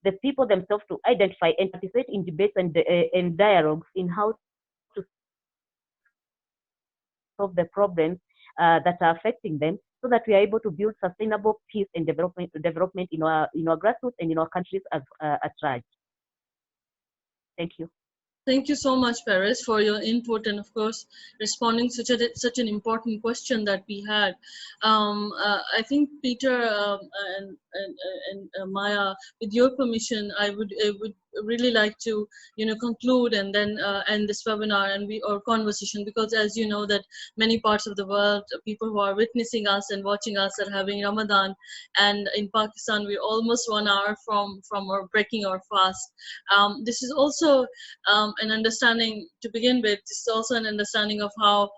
the people themselves to identify and participate in debates and dialogues in how to solve the problems that are affecting them, so that we are able to build sustainable peace and development in our grassroots and in our countries at large. Thank you. Thank you so much, Paris, for your input and, of course, responding such an important question that we had. I think Peter and Maya, with your permission, I would really like to conclude and then end this webinar and our conversation, because as you know that many parts of the world, people who are witnessing us and watching us are having Ramadan, and in Pakistan we're almost 1 hour from our breaking our fast. This is also an understanding to begin with. This is also an understanding of how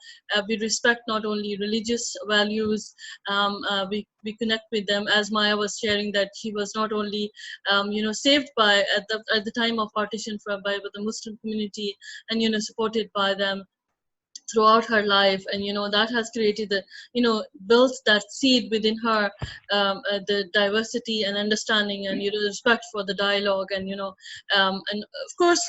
we respect not only religious values, we connect with them, as Maya was sharing that she was not only saved by at the time of partition by the Muslim community, and supported by them throughout her life, and that has created built that seed within her, the diversity and understanding and respect for the dialogue, and and of course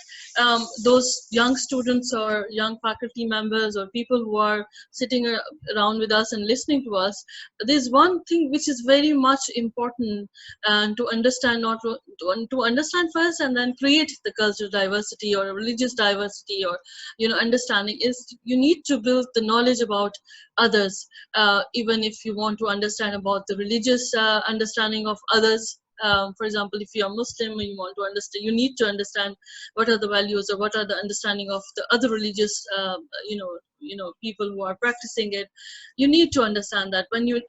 those young students or young faculty members or people who are sitting around with us and listening to us, there's one thing which is very much important to understand, to understand first and then create the cultural diversity or religious diversity or understanding, is you need to build the knowledge about others, even if you want to understand about the religious understanding of others. For example, if you are Muslim and you want to understand, you need to understand what are the values or what are the understanding of the other religious people who are practicing it. You need to understand that. When you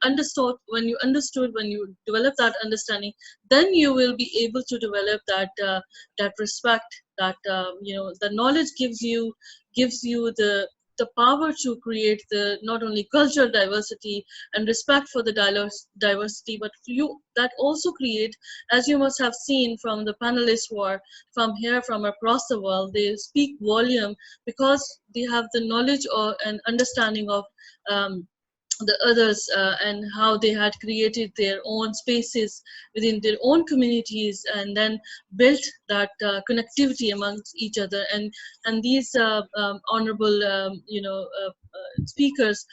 develop that understanding, then you will be able to develop that respect, that the knowledge gives you the the power to create the not only cultural diversity and respect for the diversity, but that also create, as you must have seen from the panelists who are from here, from across the world, they speak volume because they have the knowledge or an understanding of the others and how they had created their own spaces within their own communities and then built that connectivity amongst each other. And these honorable speakers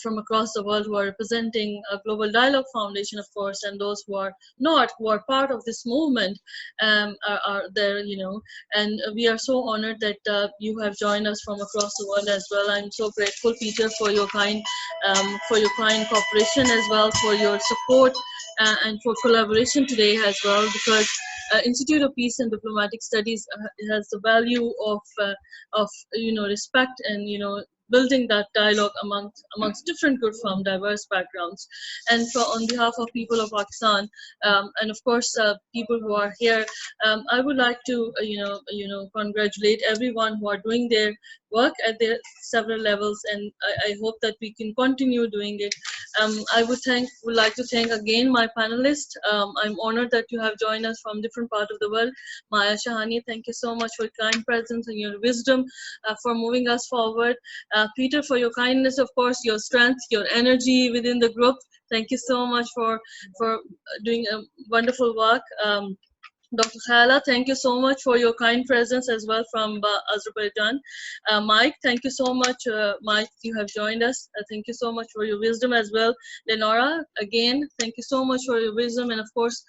from across the world who are representing a Global Dialogue Foundation, of course, and those who are not, who are part of this movement, are there, and we are so honored that you have joined us from across the world as well. I'm so grateful, Peter, for your kind cooperation as well, for your support and for collaboration today as well, because Institute of Peace and Diplomatic Studies has the value of respect and building that dialogue amongst different groups from diverse backgrounds. And on behalf of people of Pakistan, and of course people who are here, I would like to congratulate everyone who are doing their work at their several levels, and I hope that we can continue doing it. I would like to thank again my panelists. I'm honored that you have joined us from different parts of the world. Maya, Shahani, thank you so much for your kind presence and your wisdom for moving us forward. Peter, for your kindness, of course, your strength, your energy within the group. Thank you so much for doing a wonderful work. Dr. Khala, thank you so much for your kind presence as well from Azerbaijan. Mike, thank you so much. Mike, you have joined us. Thank you so much for your wisdom as well. Lenora, again, thank you so much for your wisdom. And of course,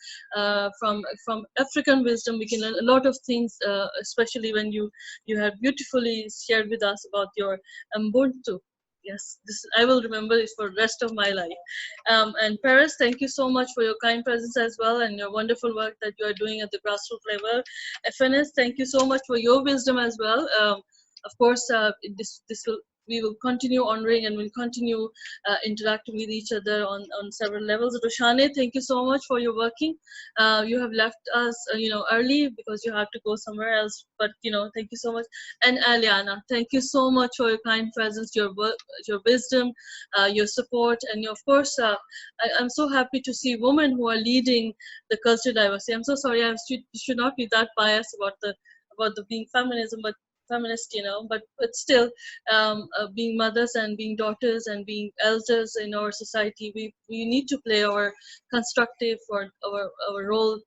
from African wisdom, we can learn a lot of things, especially when you have beautifully shared with us about your Ubuntu. Yes, I will remember it for the rest of my life. And Paris, thank you so much for your kind presence as well and your wonderful work that you are doing at the grassroots level. FNS, thank you so much for your wisdom as well. Of course, we will continue honoring and we'll continue interacting with each other on several levels. Roshane, thank you so much for your working. You have left us, early because you have to go somewhere else. But thank you so much. And Iliana, thank you so much for your kind presence, your work, your wisdom, your support, and of course, I'm so happy to see women who are leading the cultural diversity. I'm so sorry, I should not be that biased about the being feminism, but feminist, but still, being mothers and being daughters and being elders in our society, we need to play our constructive or our role,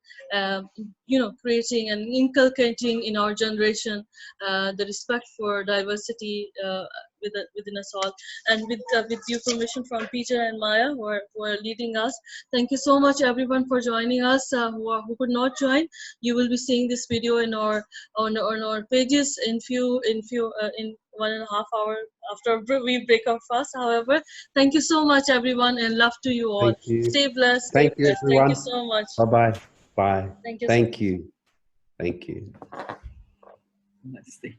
creating and inculcating in our generation the respect for diversity within us all. And with due permission from Peter and Maya, who are leading us, thank you so much everyone for joining us. Who could not join, you will be seeing this video in on our pages in 1.5 hours after we break our fast. However, thank you so much everyone, and love to you all. Thank you. Stay blessed. Thank you, everyone. Thank you so much. Bye-bye. Bye. Thank you. Thank you. Thank you. Namaste.